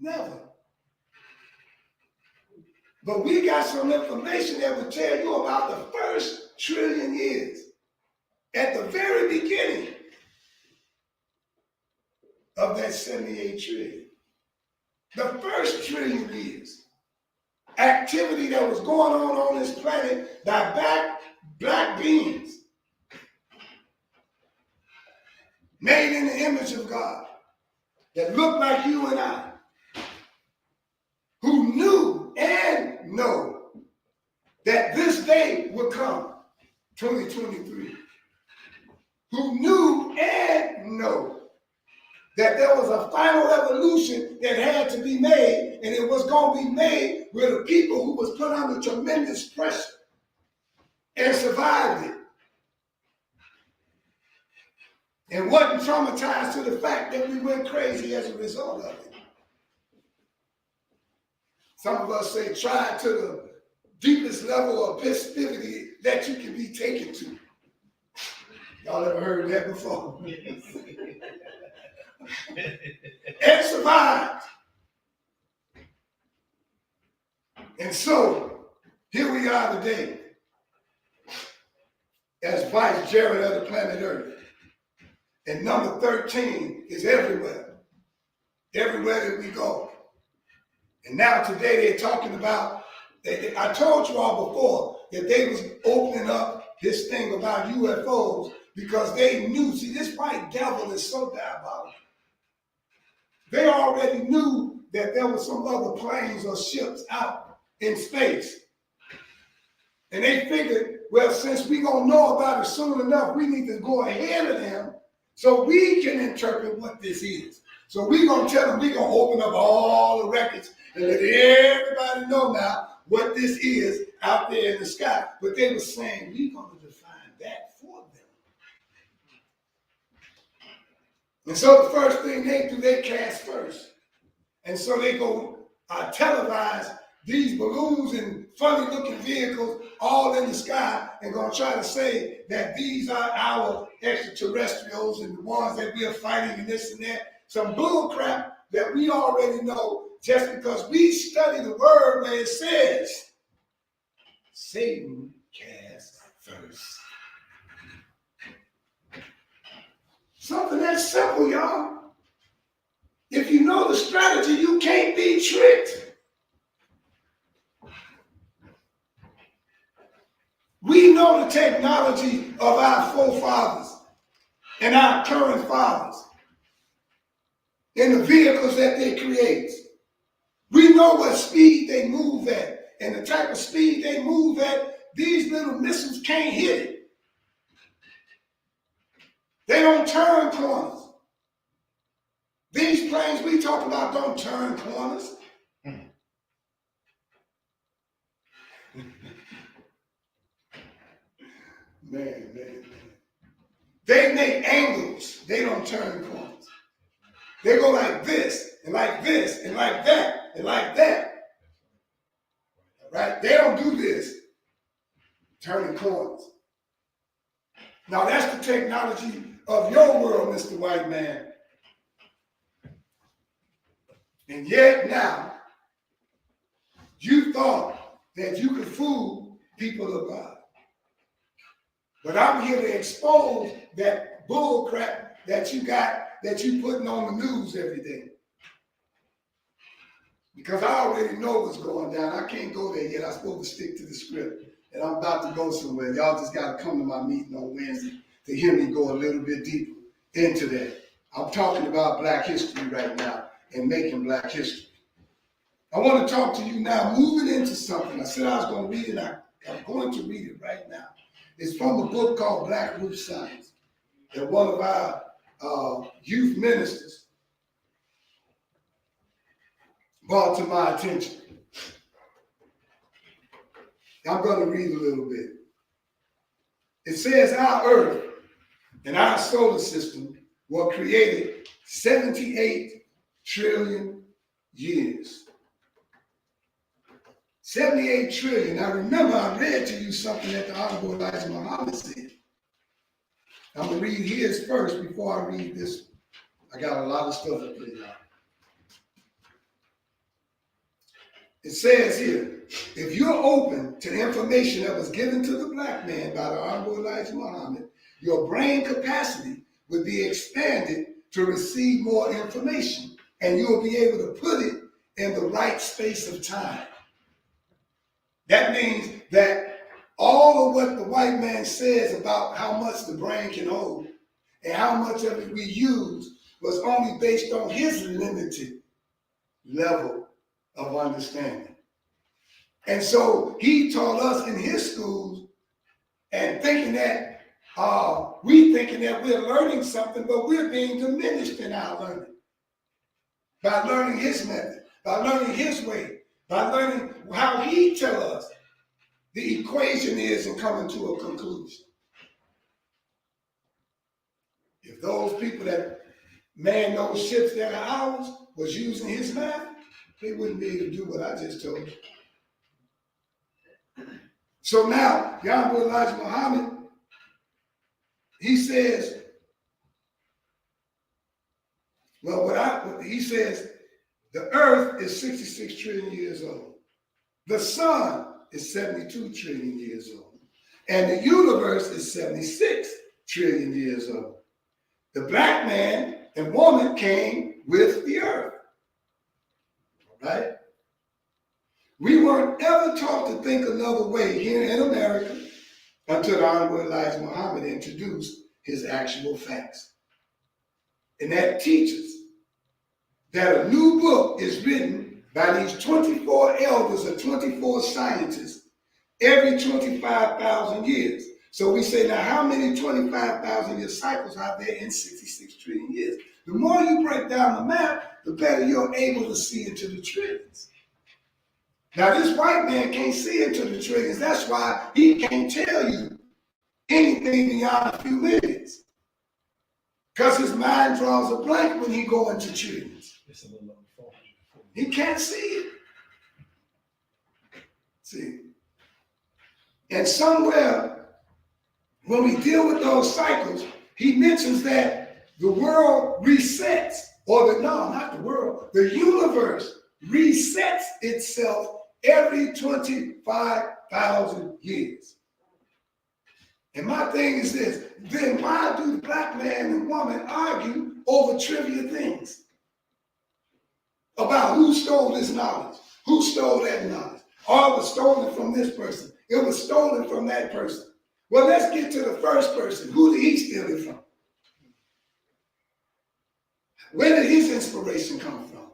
Never. But we got some information that will tell you about the first trillion years. At the very beginning of that 78 trillion. The first trillion years. Activity that was going on this planet by black beings. Made in the image of God. That looked like you and I. Who knew and know that this day would come, 2023. Who knew and know that there was a final revolution that had to be made, and it was going to be made with a people who was put under tremendous pressure and survived it. And wasn't traumatized to the fact that we went crazy as a result of it. Some of us say try to the deepest level of festivity that you can be taken to. Y'all ever heard that before? And survived. And so, here we are today as Vice Gerald of the planet Earth. And number 13 is everywhere. Everywhere that we go. And now today they're talking about, I told you all before that they was opening up this thing about UFOs because they knew, see, this white devil is so diabolical. They already knew that there were some other planes or ships out in space. And they figured, well, since we're going to know about it soon enough, we need to go ahead of them so we can interpret what this is. So we're going to tell them, we're going to open up all the records and let everybody know now what this is out there in the sky. But they were saying, we're going to define that for them. And so the first thing they do, they cast first. And so they go televise these balloons and funny looking vehicles all in the sky and gonna try to say that these are our extraterrestrials and the ones that we are fighting and this and that. Some bull crap that we already know just because we study the word where it says Satan cast first. Something that simple, y'all. If you know the strategy, you can't be tricked. We know the technology of our forefathers and our current fathers and the vehicles that they create. We know what speed they move at, and the type of speed they move at, these little missiles can't hit it. They don't turn corners. These planes we talk about don't turn corners. Man. They make angles. They don't turn corners. They go like this, and like this, and like that, and like that. Right? They don't do this, turning corners. Now that's the technology of your world, Mr. White Man. And yet now, you thought that you could fool people of God. But I'm here to expose that bull crap that you got, that you putting on the news every day. Because I already know what's going down. I can't go there yet. I'm supposed to stick to the script. And I'm about to go somewhere. Y'all just got to come to my meeting on Wednesday to hear me go a little bit deeper into that. I'm talking about Black history right now and making Black history. I want to talk to you now, moving into something. I said I was going to read it. I'm going to read it right now. It's from a book called Black Root Science that one of our youth ministers brought to my attention. I'm going to read a little bit. It says our Earth and our solar system were created 78 trillion years. 78 trillion. Now remember, I read to you something that the Honorable Elijah Muhammad said. I'm going to read his first before I read this. I got a lot of stuff up there now. It says here, if you're open to information that was given to the black man by the Honorable Elijah Muhammad, your brain capacity would be expanded to receive more information, and you will be able to put it in the right space of time. That means that all of what the white man says about how much the brain can hold and how much of it we use was only based on his limited level of understanding. And so he taught us in his schools and thinking that thinking that we're learning something, but we're being diminished in our learning by learning his method, by learning his way, by learning how he tells us the equation is and coming to a conclusion. If those people that man those ships that are ours was using his math, they wouldn't be able to do what I just told you. So now, Honorable Elijah Muhammad, he says, he says, the earth is 66 trillion years old. The sun is 72 trillion years old. And the universe is 76 trillion years old. The black man and woman came with the earth. All right? We weren't ever taught to think another way here in America until the Honorable Elijah Muhammad introduced his actual facts. And that teaches that a new book is written by these 24 elders or 24 scientists every 25,000 years. So we say, now how many 25,000 year cycles are there in 66 trillion years? The more you break down the math, the better you're able to see into the trillions. Now this white man can't see into the trillions. That's why he can't tell you anything beyond a few minutes. Because his mind draws a blank when he go into trillions. He can't see it. See? And somewhere, when we deal with those cycles, he mentions that the world resets, not the world, the universe resets itself every 25,000 years. And my thing is this, then why do the black man and woman argue over trivia things? About who stole this knowledge, who stole that knowledge. Oh, it was stolen from this person. It was stolen from that person. Well, let's get to the first person. Who did he steal it from? Where did his inspiration come from?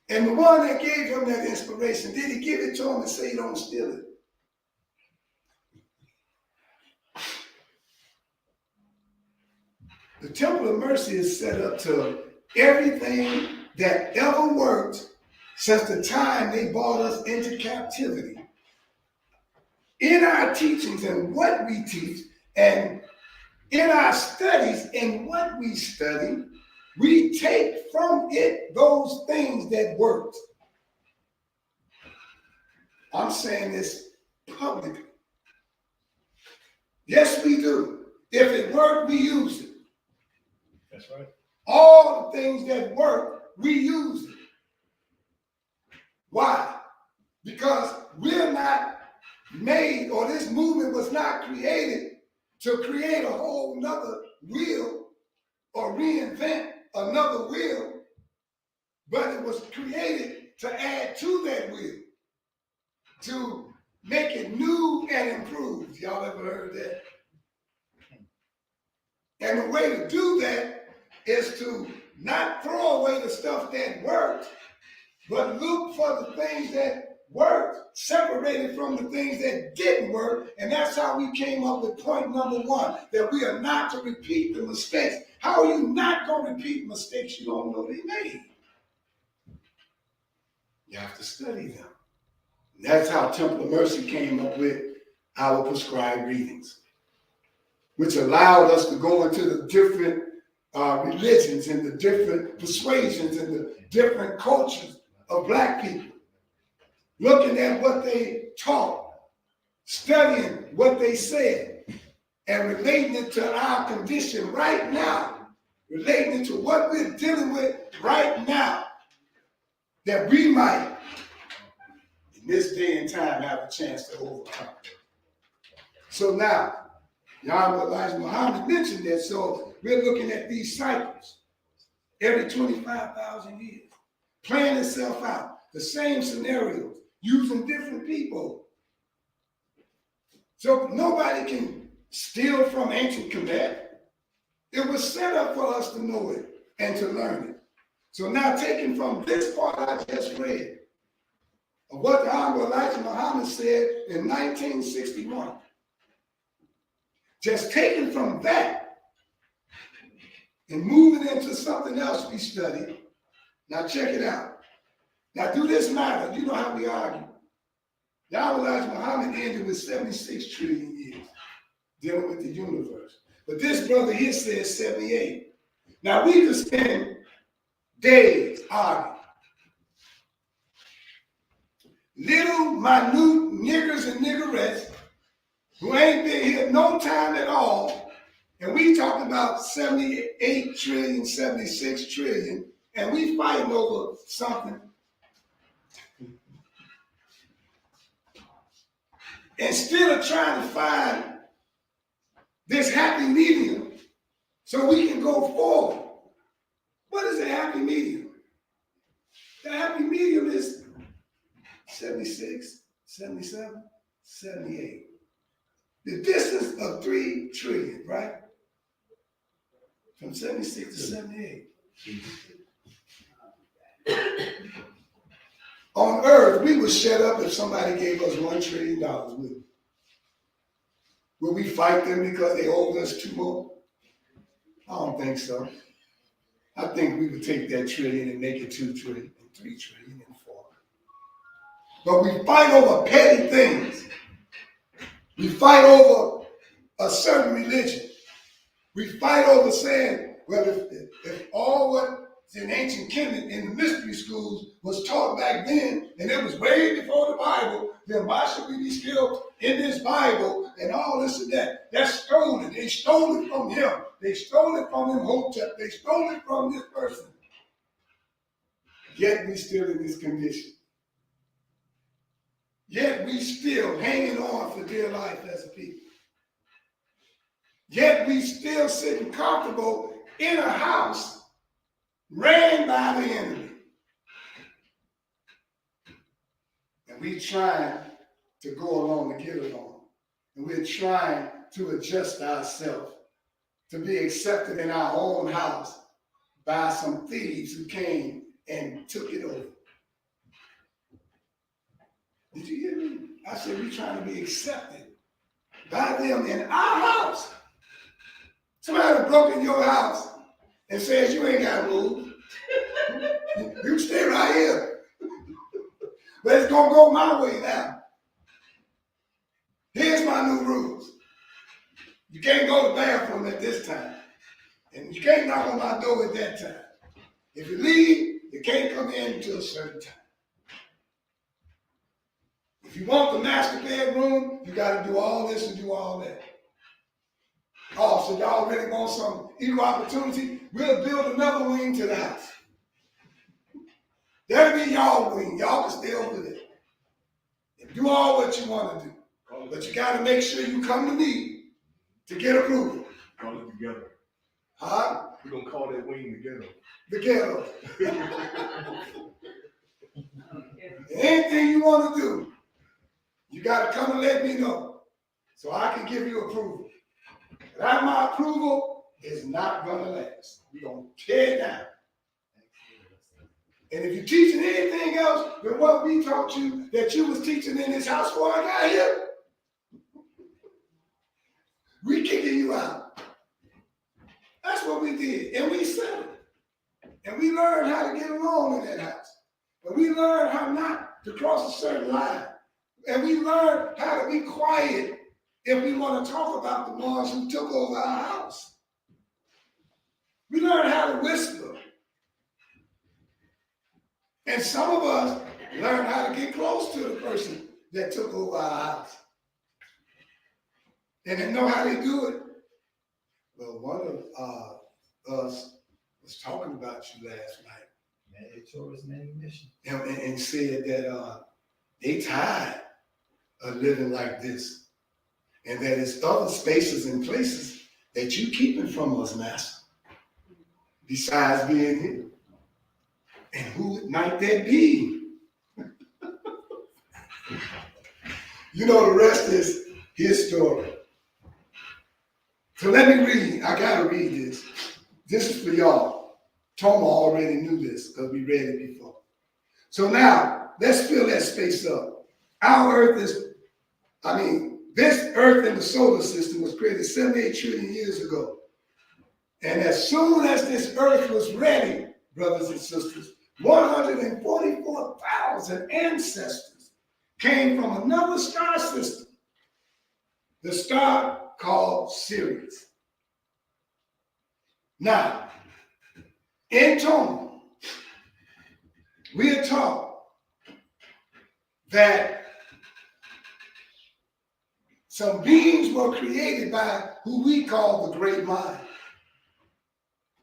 And the one that gave him that inspiration, did he give it to him and say, don't steal it? The Temple of Mercy is set up to everything that ever worked since the time they brought us into captivity. In our teachings and what we teach, and in our studies and what we study, we take from it those things that worked. I'm saying this publicly. Yes, we do. If it worked, we use it. That's right. All the things that work, we use it. Why? Because we're not made, or this movement was not created to create a whole nother wheel or reinvent another wheel, but it was created to add to that wheel, to make it new and improved. Y'all ever heard that? And the way to do that is to not throw away the stuff that worked, but look for the things that worked, separated from the things that didn't work. And that's how we came up with point number one, that we are not to repeat the mistakes. How are you not going to repeat mistakes you don't know they made? You have to study them. And that's how Temple of Mercy came up with our prescribed readings, which allowed us to go into the different religions and the different persuasions and the different cultures of black people, looking at what they taught, studying what they said, and relating it to our condition right now, relating it to what we're dealing with right now, that we might, in this day and time, have a chance to overcome. So now, Yahweh Elijah Muhammad mentioned that, so we're looking at these cycles every 25,000 years, playing itself out, the same scenarios, using different people. So nobody can steal from ancient Kemet. It was set up for us to know it and to learn it. So now taking from this part I just read, of what the Honorable Elijah Muhammad said in 1961, just taking from that and moving into something else we studied. Now check it out. Now do this matter. You know how we argue. Yahweh Elijah Muhammad ended with 76 trillion years dealing with the universe. But this brother here says 78. Now we could spend days arguing. Little minute niggers and niggerettes who ain't been here no time at all, and we talking about 78 trillion, 76 trillion, and we fighting over something. Instead of trying to find this happy medium so we can go forward. What is a happy medium? The happy medium is 76, 77, 78. The distance of 3 trillion, right? From 76 to 78. On earth, we would shut up if somebody gave us $1 trillion, wouldn't we? Would we fight them because they owed us 2 more? I don't think so. I think we would take that trillion and make it 2 trillion, and 3 trillion, and 4. But we fight over petty things. We fight over a certain religion. We fight over saying, Well, if all what's in ancient Kemet in the mystery schools was taught back then, and it was way before the Bible, then why should we be still in this Bible and all this and that? That's stolen. They stole it from him. They stole it from Imhotep. They stole it from this person. Yet we still in this condition. Yet we still hanging on for dear life as a people. Yet we still sitting comfortable in a house ran by the enemy. And we trying to go along to get along. And we're trying to adjust ourselves to be accepted in our own house by some thieves who came and took it over. Did you hear me? I said we're trying to be accepted by them in our house. Somebody broke in your house and says you ain't got to move. You stay right here. But it's going to go my way now. Here's my new rules. You can't go to the bathroom at this time. And you can't knock on my door at that time. If you leave, you can't come in until a certain time. If you want the master bedroom, you got to do all this and do all that. Oh, so y'all really want some equal opportunity? We'll build another wing to the house. That'll be y'all wing. Y'all can stay over there. And do all what you want to do. But you got to make sure you come to me to get approval. Call it together. Huh? We're going to call that wing together. The ghetto. Anything you want to do, you got to come and let me know so I can give you approval. Without my approval, it's not going to last. We're going to tear it down. And if you're teaching anything else than what we taught you that you was teaching in this house before I got here, we kicking you out. That's what we did. And we settled. And we learned how to get along in that house. And we learned how not to cross a certain line. And we learned how to be quiet if we want to talk about the ones who took over our house. We learned how to whisper. And some of us learned how to get close to the person that took over our house. And they know how they do it. Well, one of us was talking about you last night. Man, they told us name mission. And said that they tired of living like this. And that there's other spaces and places that you keeping from us, Master, besides being here. And who might that be? You know, the rest is his story. So let me read. I got to read this. This is for y'all. Toma already knew this because we read it before. So now, let's fill that space up. Our Earth is, this Earth in the solar system was created 78 trillion years ago. And as soon as this Earth was ready, brothers and sisters, 144,000 ancestors came from another star system, the star called Sirius. Now, in Toma, we are taught that some beings were created by who we call the great mind.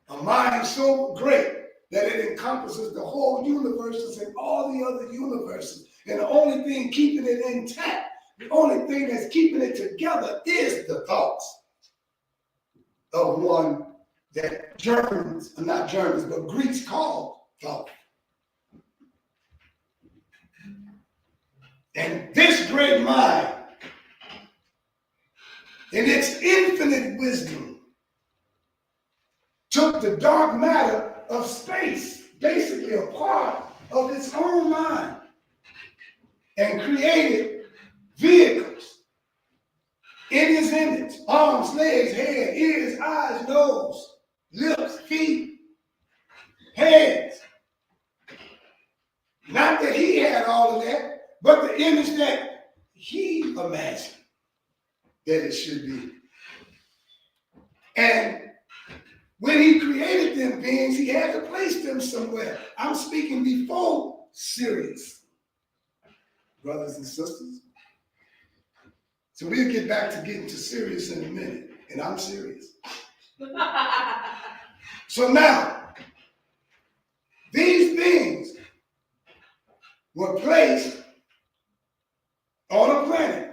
A mind so great that it encompasses the whole universes and all the other universes. And the only thing keeping it intact, the only thing that's keeping it together is the thoughts of one that Greeks call thought. And this great mind, in its infinite wisdom, took the dark matter of space, basically a part of its own mind, and created vehicles in his image: arms, legs, head, ears, eyes, nose, lips, feet, hands. Not that he had all of that, but the image that he imagined that it should be. And when he created them beings, he had to place them somewhere. I'm speaking before Sirius, brothers and sisters. So we'll get back to getting to Sirius in a minute, and I'm serious. So now, these beings were placed on a planet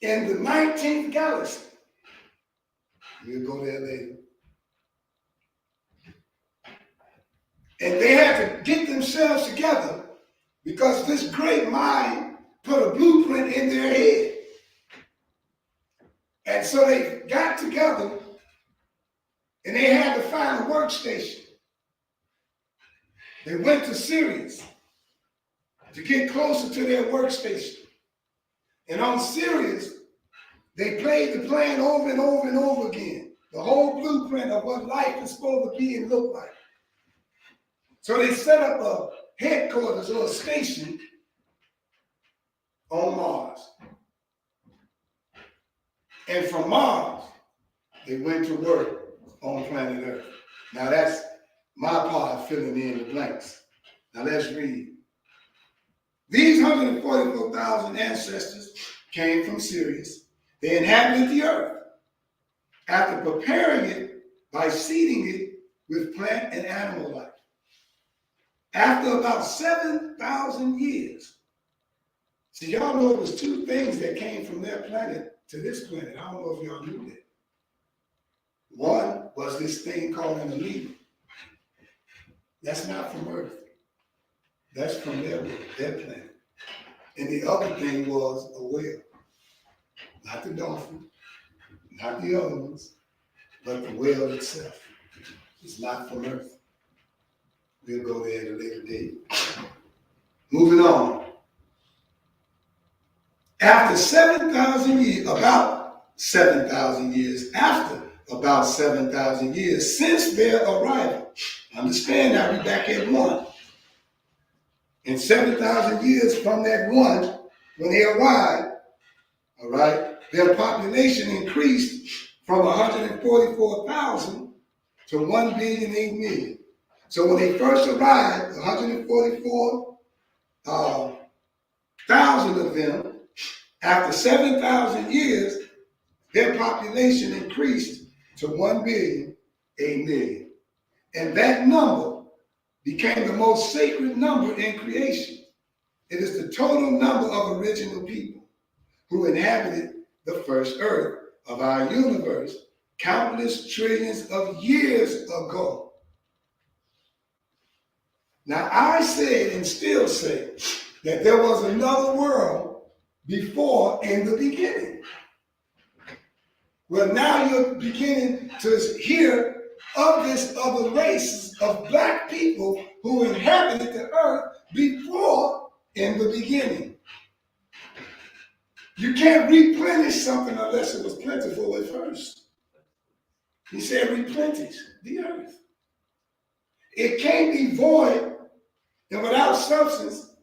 in the 19th galaxy. We'll go there later. And they had to get themselves together because this great mind put a blueprint in their head. And so they got together and they had to find a workstation. They went to Sirius to get closer to their workstation. And on Sirius, they played the plan over and over and over again. The whole blueprint of what life is supposed to be and look like. So they set up a headquarters or a station on Mars. And from Mars, they went to work on planet Earth. Now that's my part of filling in the blanks. Now let's read. These 144,000 ancestors came from Sirius. They inhabited the earth. After preparing it by seeding it with plant and animal life. After about 7,000 years. See, y'all know it was two things that came from their planet to this planet. I don't know if y'all knew that. One was this thing called an amoeba. That's not from Earth. That's from their planet. And the other thing was a whale. Not the dolphin, not the other ones, but the whale itself. It's not from Earth. We'll go there at a later date. Moving on. After 7,000 years, about 7,000 years, after about 7,000 years since their arrival, understand now we're back at one. And 7,000 years from that one, when they arrived, all right, their population increased from 144,000 to 1,008 million. So when they first arrived, 144,000 of them, after 7,000 years, their population increased to 1,008 million. And that number became the most sacred number in creation. It is the total number of original people who inhabited the first earth of our universe countless trillions of years ago. Now, I said and still say that there was another world before in the beginning. Well, now you're beginning to hear of this other race of black people who inhabited the earth before in the beginning. You can't replenish something unless it was plentiful at first. He said replenish the earth. It can't be void and without substance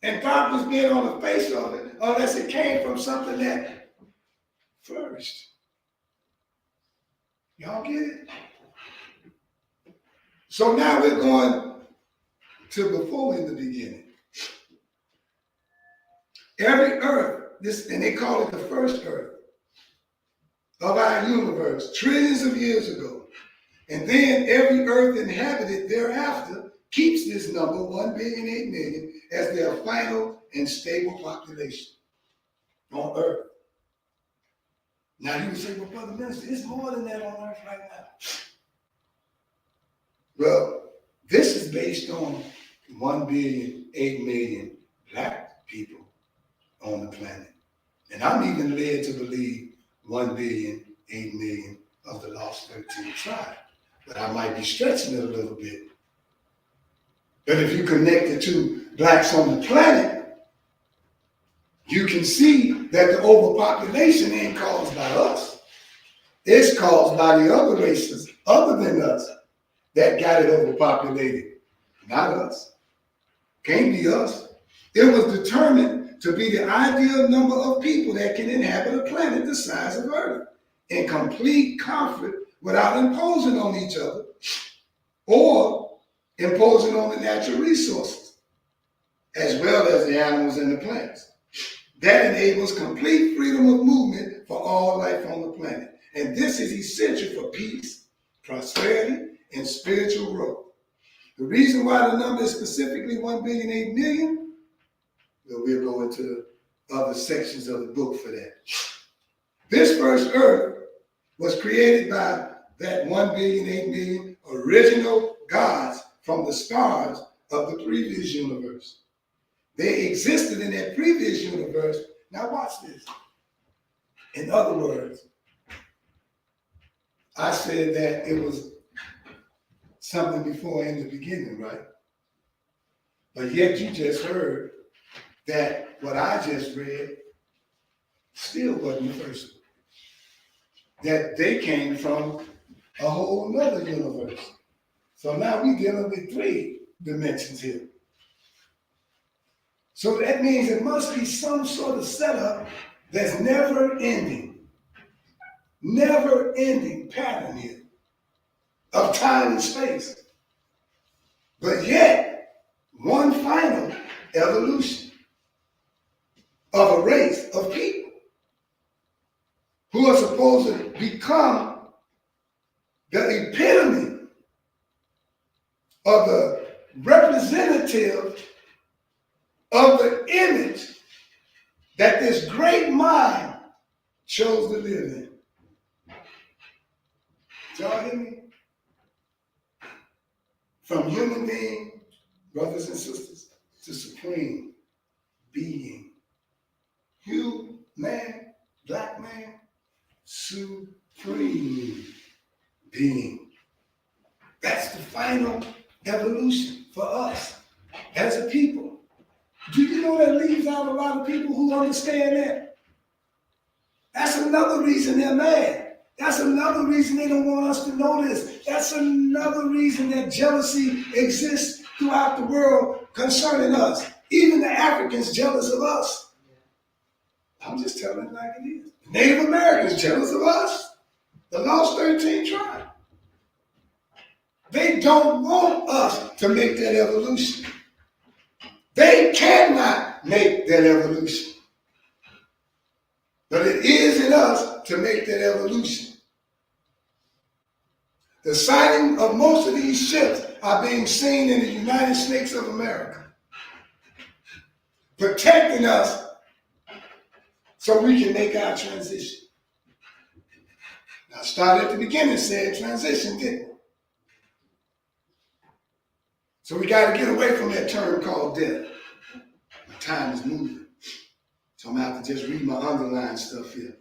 and darkness being on the face of it unless it came from something that flourished. Y'all get it? So now we're going to before in the beginning. Every earth, and they call it the first earth of our universe, trillions of years ago. And then every earth inhabited thereafter keeps this number, 1,008 million, as their final and stable population on earth. Now you would say, well, Brother Minister, it's more than that on earth right now. Well, this is based on 1,008 million black people on the planet. And I'm even led to believe 1,008 million of the lost 13 tribes. But I might be stretching it a little bit. But if you connect the two blacks on the planet, you can see that the overpopulation ain't caused by us. It's caused by the other races other than us that got it overpopulated, not us. Can't be us. It was determined to be the ideal number of people that can inhabit a planet the size of Earth. in complete comfort without imposing on each other or imposing on the natural resources, as well as the animals and the plants. That enables complete freedom of movement for all life on the planet. And this is essential for peace, prosperity, and spiritual growth. The reason why the number is specifically 1,008,000,000, well, we'll go into other sections of the book for that. This first earth was created by that 1,008,000,000 original gods from the stars of the previous universe. They existed in that previous universe. Now watch this. In other words, I said that it was something before in the beginning, right? But yet you just heard that what I just read still wasn't the first one. That they came from a whole nother universe. So now we're dealing with 3 dimensions here. So that means it must be some sort of setup that's never ending pattern here of time and space. But yet, one final evolution of a race of people who are supposed to become the epitome of the representative of the image that this great mind chose to live in. Did y'all hear me? From human being, brothers and sisters, to supreme being. Man, black man, supreme being. That's the final evolution for us as a people. Do you know that leaves out a lot of people who understand that? That's another reason they're mad. That's another reason they don't want us to know this. That's another reason that jealousy exists throughout the world concerning us. Even the Africans jealous of us. I'm just telling it like it is. The Native Americans jealous of us. The lost 13 tribe. They don't want us to make that evolution. They cannot make that evolution. But it is in us to make that evolution. The sighting of most of these ships are being seen in the United States of America, protecting us so we can make our transition. Now, I started at the beginning saying transition, didn't we? So we got to get away from that term called death. My time is moving. So I'm going to have to just read my underlined stuff here.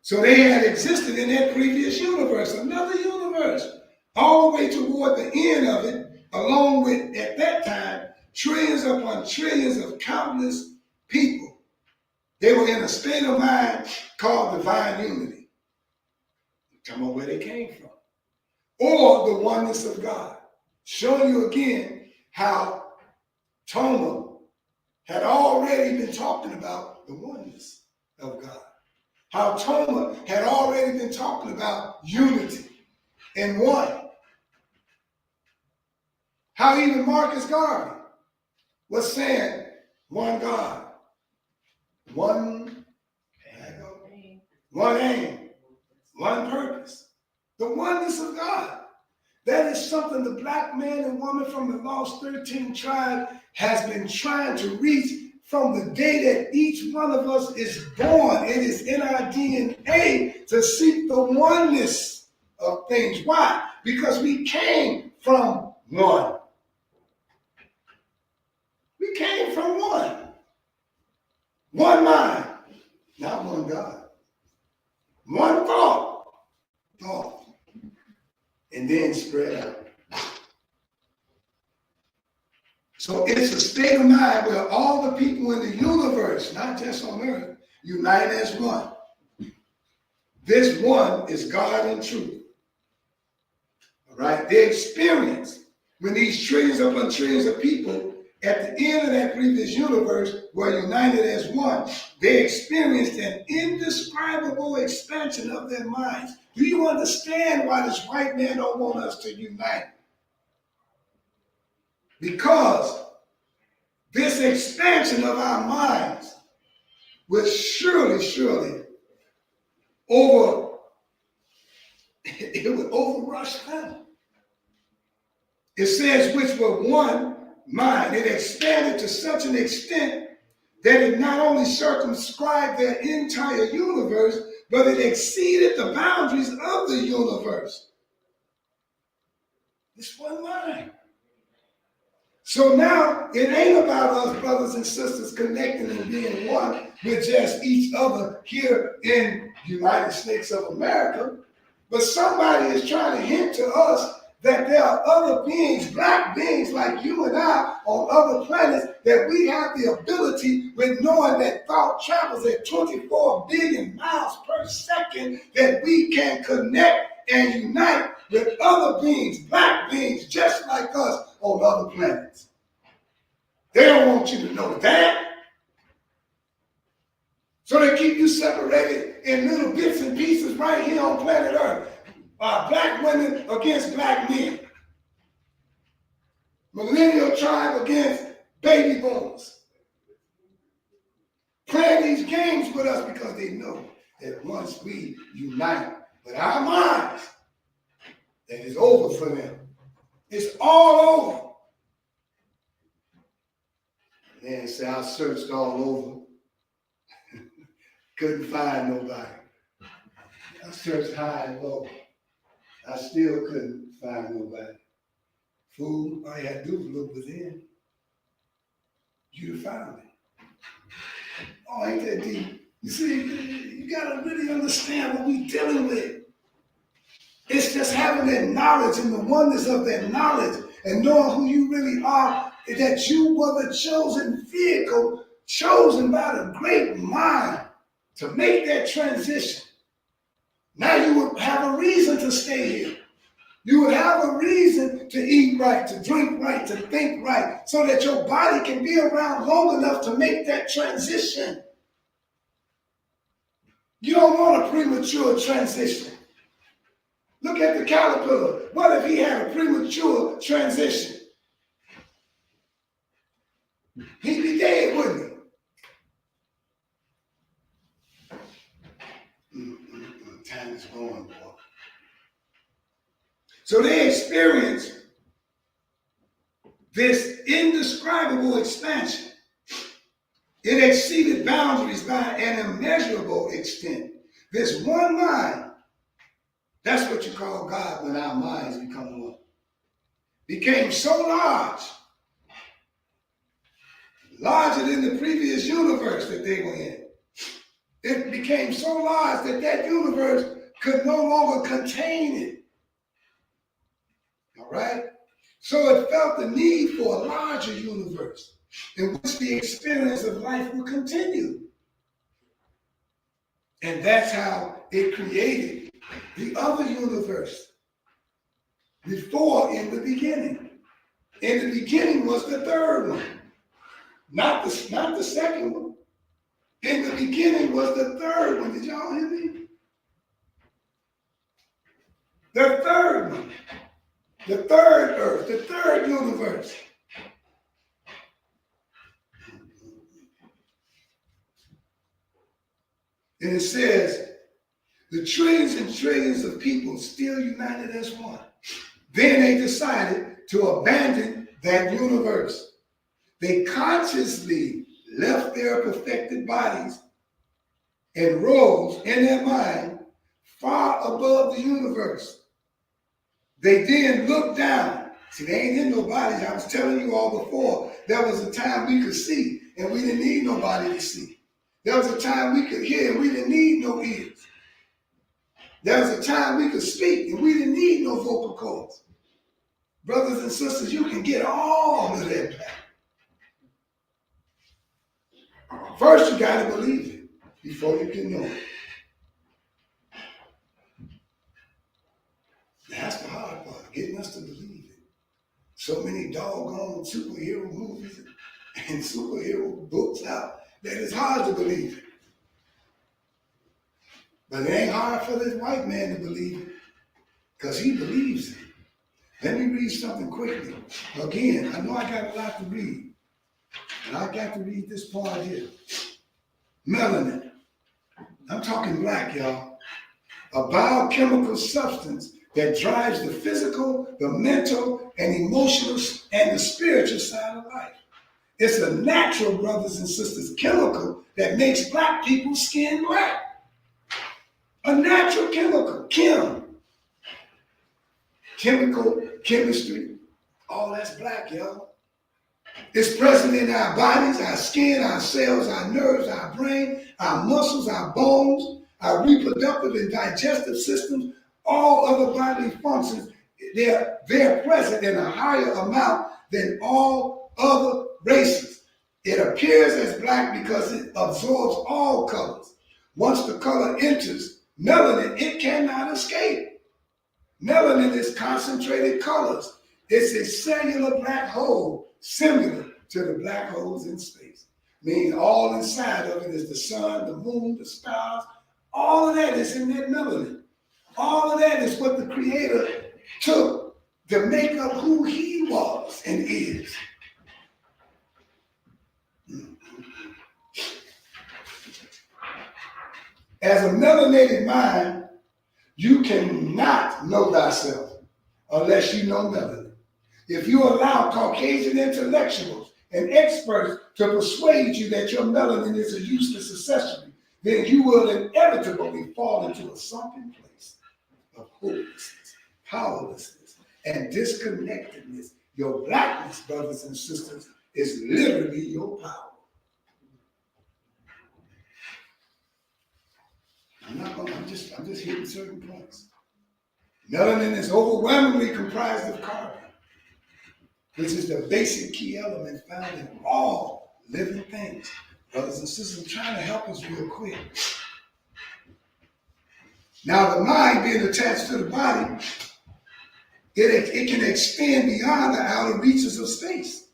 So they had existed in that previous universe, another universe, all the way toward the end of it, along with, at that time, trillions upon trillions of countless people. They were in a state of mind called divine unity. Tell me where they came from. Or the oneness of God. Showing you again how Toma had already been talking about the oneness of God. How Toma had already been talking about unity in one. How even Marcus Garvey was saying one God, one aim, one purpose. The oneness of God. That is something the black man and woman from the lost 13 tribe has been trying to reach from the day that each one of us is born. It is in our DNA to seek the oneness of things. Why? Because we came from one. We came from one. One mind, not one God. One thought. And then spread out. So it's a state of mind where all the people in the universe, not just on earth, unite as one. This one is God and truth. All right? They experience when these trillions upon trillions of people at the end of that previous universe, were united as one, they experienced an indescribable expansion of their minds. Do you understand why this white man don't want us to unite? Because this expansion of our minds will surely it would overrush them. It says, which were one mind. It expanded to such an extent that it not only circumscribed their entire universe, but it exceeded the boundaries of the universe. It's one mind. So now it ain't about us, brothers and sisters, connecting and being one with just each other here in the United States of America, but somebody is trying to hint to us that there are other beings, black beings like you and I on other planets, that we have the ability, with knowing that thought travels at 24 billion miles per second, that we can connect and unite with other beings, black beings, just like us on other planets. They don't want you to know that. So they keep you separated in little bits and pieces right here on planet Earth. Black women against black men. Millennial tribe against baby boomers. Playing these games with us because they know that once we unite with our minds, that it's over for them. It's all over. Man said, I searched all over. Couldn't find nobody. I searched high and low. I still couldn't find nobody. Fool, all you had to do was look within. You'd have found it. Oh, ain't that deep? You see, you gotta really understand what we're dealing with. It's just having that knowledge and the oneness of that knowledge and knowing who you really are, that you were the chosen vehicle, chosen by the great mind to make that transition. Now you would have a reason to stay here. You would have a reason to eat right, to drink right, to think right, so that your body can be around long enough to make that transition. You don't want a premature transition. Look at the caterpillar. What if he had a premature transition? He'd be dead, wouldn't he? Time is going, boy. So they experienced this indescribable expansion. It exceeded boundaries by an immeasurable extent. This one mind, that's what you call God when our minds become one, became so large, larger than the previous universe that they were in. It became so large that that universe could no longer contain it. All right? So it felt the need for a larger universe in which the experience of life will continue. And that's how it created the other universe. Before, in the beginning. In the beginning was the third one. Not the second one. In the beginning was the third one. Did y'all hear me? The third one. The third earth, the third universe. And it says, the trillions and trillions of people still united as one. Then they decided to abandon that universe. They consciously left their perfected bodies and rose in their mind far above the universe. They then looked down. See, they ain't in no bodies. I was telling you all before, there was a time we could see and we didn't need nobody to see. There was a time we could hear and we didn't need no ears. There was a time we could speak and we didn't need no vocal cords. Brothers and sisters, you can get all of that back. First, you got to believe it before you can know it. That's the hard part, getting us to believe it. so many doggone superhero movies and superhero books out that it's hard to believe it. But it ain't hard for this white man to believe it because he believes it. Let me read something quickly. Again, I know I got a lot to read, and I got to read this part here. Melanin. I'm talking black, y'all. A biochemical substance that drives the physical, the mental, and emotional, and the spiritual side of life. It's a natural, brothers and sisters, chemical that makes black people's skin black. A natural chemical, chemistry, all that's black, y'all. It's present in our bodies, our skin, our cells, our nerves, our brain, our muscles, our bones, our reproductive and digestive systems, all other bodily functions. They're present in a higher amount than all other races. It appears as black because it absorbs all colors. Once the color enters melanin, it cannot escape. Melanin is concentrated colors. It's a cellular black hole, similar to the black holes in space. Meaning all inside of it is the sun, the moon, the stars. All of that is in that melanin. All of that is what the Creator took to make up who He was and is. As a melanated mind, you cannot know thyself unless you know melanin. If you allow Caucasian intellectuals and experts to persuade you that your melanin is a useless accessory, then you will inevitably fall into a sunken place of hopelessness, powerlessness, and disconnectedness. Your blackness, brothers and sisters, is literally your power. I'm just hitting certain points. Melanin is overwhelmingly comprised of carbon, which is the basic key element found in all living things. Brothers and sisters, I'm trying to help us real quick. Now, the mind being attached to the body, it can extend beyond the outer reaches of space.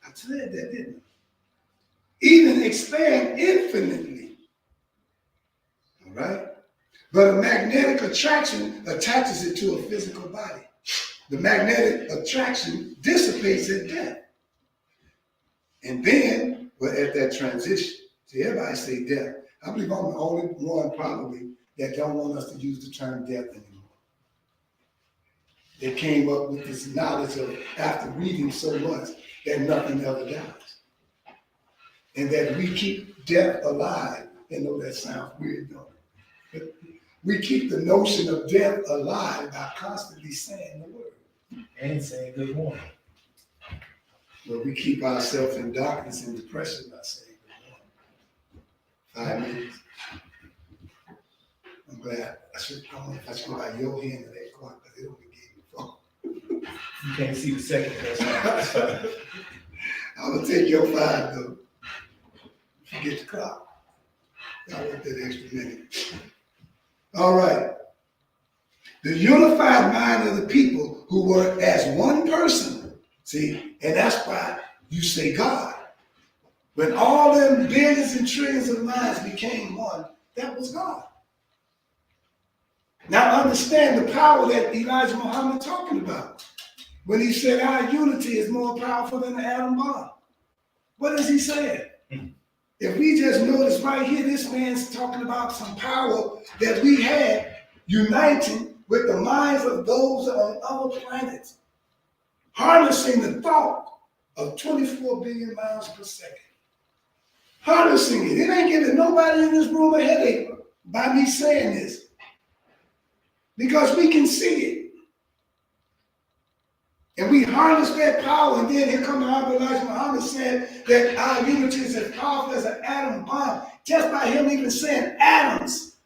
I said that, didn't I? Even expand infinitely. All right? But a magnetic attraction attaches it to a physical body. The magnetic attraction dissipates at death. And then we're at that transition. See, everybody say death. I believe I'm the only one probably that don't want us to use the term death anymore. They came up with this knowledge of, after reading so much, that nothing ever dies. And that we keep death alive. I know that sounds weird, don't it? We keep the notion of death alive by constantly saying the word. And saying good morning. Well, we keep ourselves in darkness and depression by saying good morning. 5 minutes. I'm glad. I don't know if I should go by your hand or that clock, because they don't give me phone. You can't see the second person. I'm going to take your 5, though. Forget the clock. I want that extra minute. All right. The unified mind of the people who were as one person. See, and that's why you say God. When all them billions and trillions of minds became one, that was God. Now understand the power that Elijah Muhammad talking about. When he said our unity is more powerful than the atom bomb. What is he saying? If we just notice right here, this man's talking about some power that we had uniting with the minds of those on other planets, harnessing the thought of 24 billion miles per second. Harnessing it. It ain't giving nobody in this room a headache by me saying this, because we can see it. And we harness that power, and then here comes Elijah Muhammad saying that our unity is as powerful as an atom bomb. Just by him even saying atoms,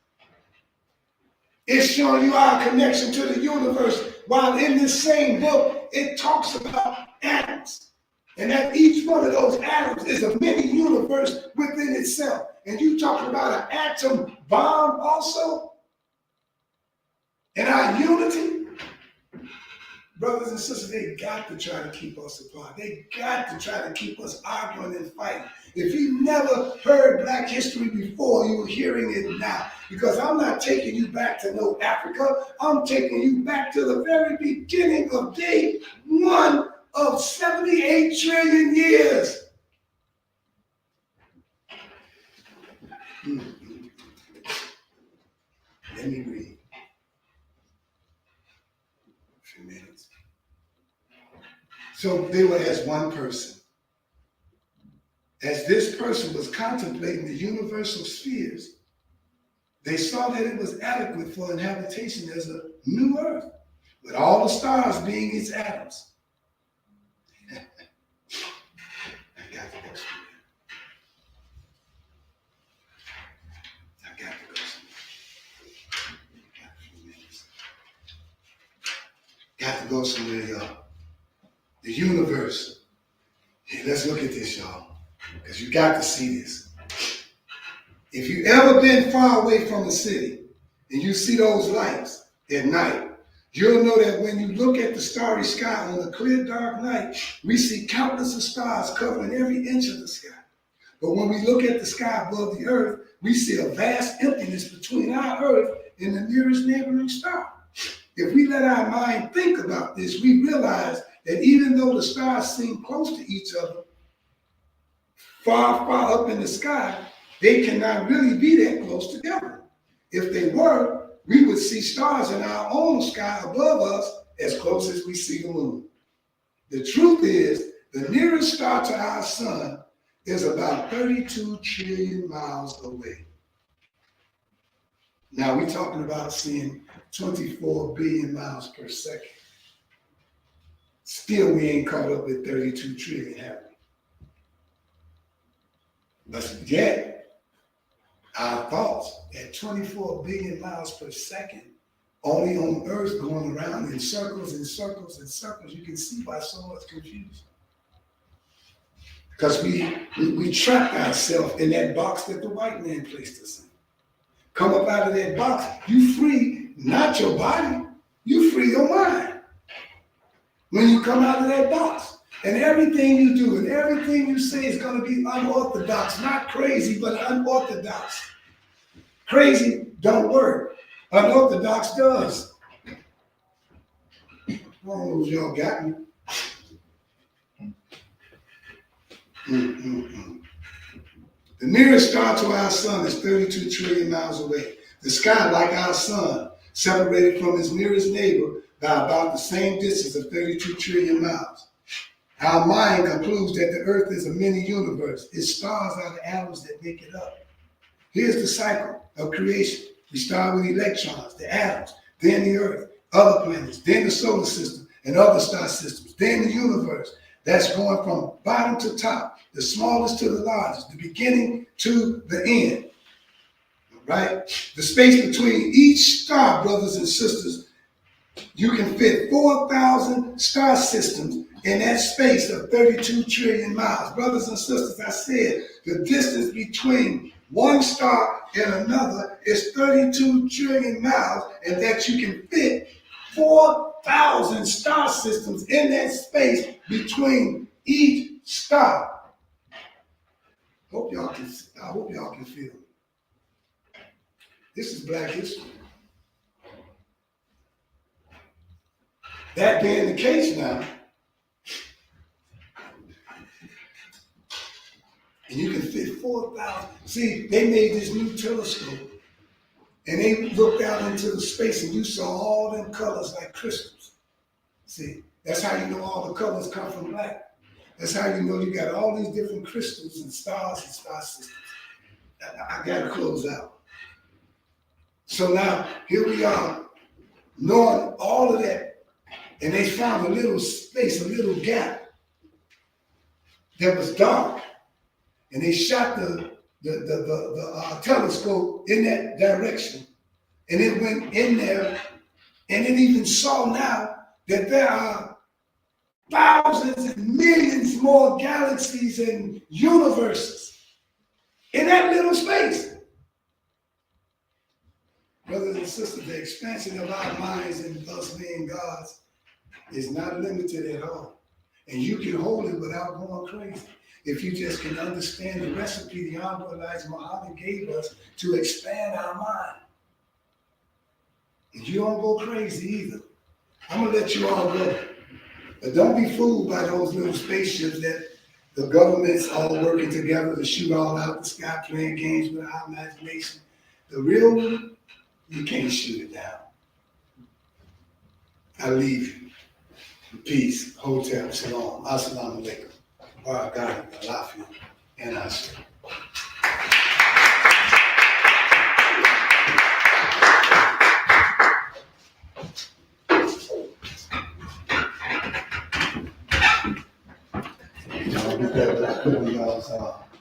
it's showing you our connection to the universe. While in this same book, it talks about atoms. And that each one of those atoms is a mini universe within itself. And you talking about an atom bomb also? And our unity? brothers and sisters, they got to try to keep us apart. They got to try to keep us arguing and fighting. If you never heard Black history before, you're hearing it now. Because I'm not taking you back to no Africa. I'm taking you back to the very beginning of day one of 78 trillion years. Let me read. A few minutes. So they were as one person. As this person was contemplating the universal spheres, they saw that it was adequate for inhabitation as a new earth, with all the stars being its atoms. I got to go somewhere. I got to go somewhere. Got a few minutes. Got to go somewhere, y'all. The universe. Hey, let's look at this, y'all, because you got to see this. If you've ever been far away from the city and you see those lights at night, you'll know that when you look at the starry sky on a clear, dark night, we see countless of stars covering every inch of the sky. But when we look at the sky above the earth, we see a vast emptiness between our earth and the nearest neighboring star. If we let our mind think about this, we realize that even though the stars seem close to each other, far, far up in the sky, they cannot really be that close together. If they were, we would see stars in our own sky above us as close as we see the moon. The truth is, the nearest star to our sun is about 32 trillion miles away. Now we're talking about seeing 24 billion miles per second. Still, we ain't caught up with 32 trillion, have we? But yet, our thoughts at 24 billion miles per second, only on Earth going around in circles and circles and circles, you can see why so much confusion. Because we trap ourselves in that box that the white man placed us in. Come up out of that box, you free not your body, you free your mind. When you come out of that box, and everything you do and everything you say is going to be unorthodox, not crazy, but unorthodox. Crazy don't work. Unorthodox does. I don't know if y'all got me. The nearest star to our sun is 32 trillion miles away. The sky, like our sun, separated from its nearest neighbor by about the same distance of 32 trillion miles. Our mind concludes that the earth is a mini universe. Its stars are the atoms that make it up. Here's the cycle of creation. We start with electrons, the atoms, then the earth, other planets, then the solar system and other star systems, then the universe. That's going from bottom to top, the smallest to the largest, the beginning to the end. Right? The space between each star, brothers and sisters, you can fit 4,000 star systems in that space of 32 trillion miles. Brothers and sisters, I said the distance between one star and another is 32 trillion miles, and that you can fit 4,000 star systems in that space between each star. I hope y'all can feel it. This is Black history. That being the case now, and you can fit 4,000. See, they made this new telescope, and they looked out into the space, and you saw all them colors like crystals. See, that's how you know all the colors come from black. That's how you know you got all these different crystals and star systems. I gotta close out. So now, here we are, knowing all of that, and they found a little space, a little gap that was dark, and they shot the telescope in that direction, and it went in there, and it even saw now that there are thousands and millions more galaxies and universes in that little space. Brothers and sisters, the expansion of our minds and us being gods It's not limited at all. And you can hold it without going crazy. If you just can understand the recipe the Honorable Elijah Muhammad gave us to expand our mind. And you don't go crazy either. I'm gonna let you all go. But don't be fooled by those little spaceships that the government's all working together to shoot all out the sky, playing games with our imagination. The real one, you can't shoot it down. I leave you. Peace, hotel, shalom, assalamu alaikum, barakatuh, alafia, and ashe.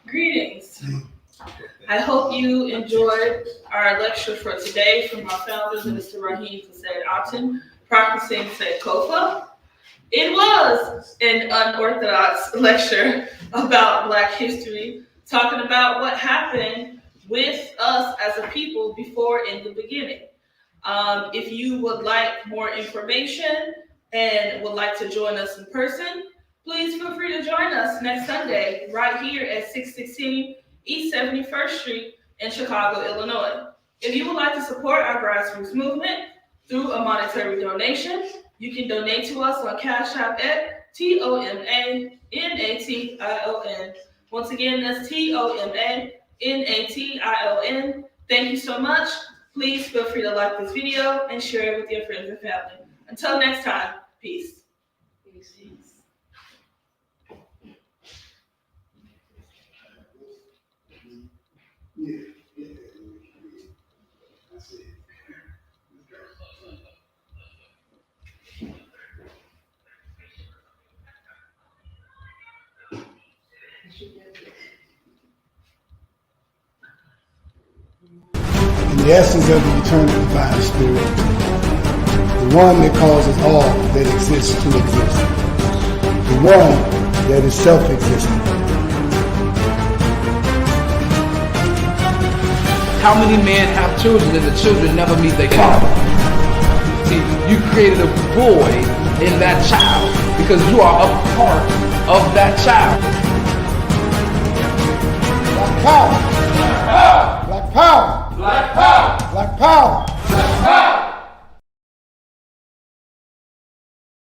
Greetings. I hope you enjoyed our lecture for today from our founders, Mr. Rahim Chesed Aton, practicing Sankofa. It was an unorthodox lecture about Black history, talking about what happened with us as a people before in the beginning. If you would like more information and would like to join us in person, please feel free to join us next Sunday right here at 616 East 71st Street in Chicago, Illinois. If you would like to support our grassroots movement through a monetary donation, you can donate to us on Cash App at TOMANATION. Once again, that's TOMANATION. Thank you so much. Please feel free to like this video and share it with your friends and family. Until next time, peace. That's it. In the essence of the eternal divine spirit, the one that causes all that exists to exist, the one that is self-existent. How many men have children and the children never meet their father? See, you created a void in that child because you are a part of that child. Black power! Black power! Black power! Black power! Black power!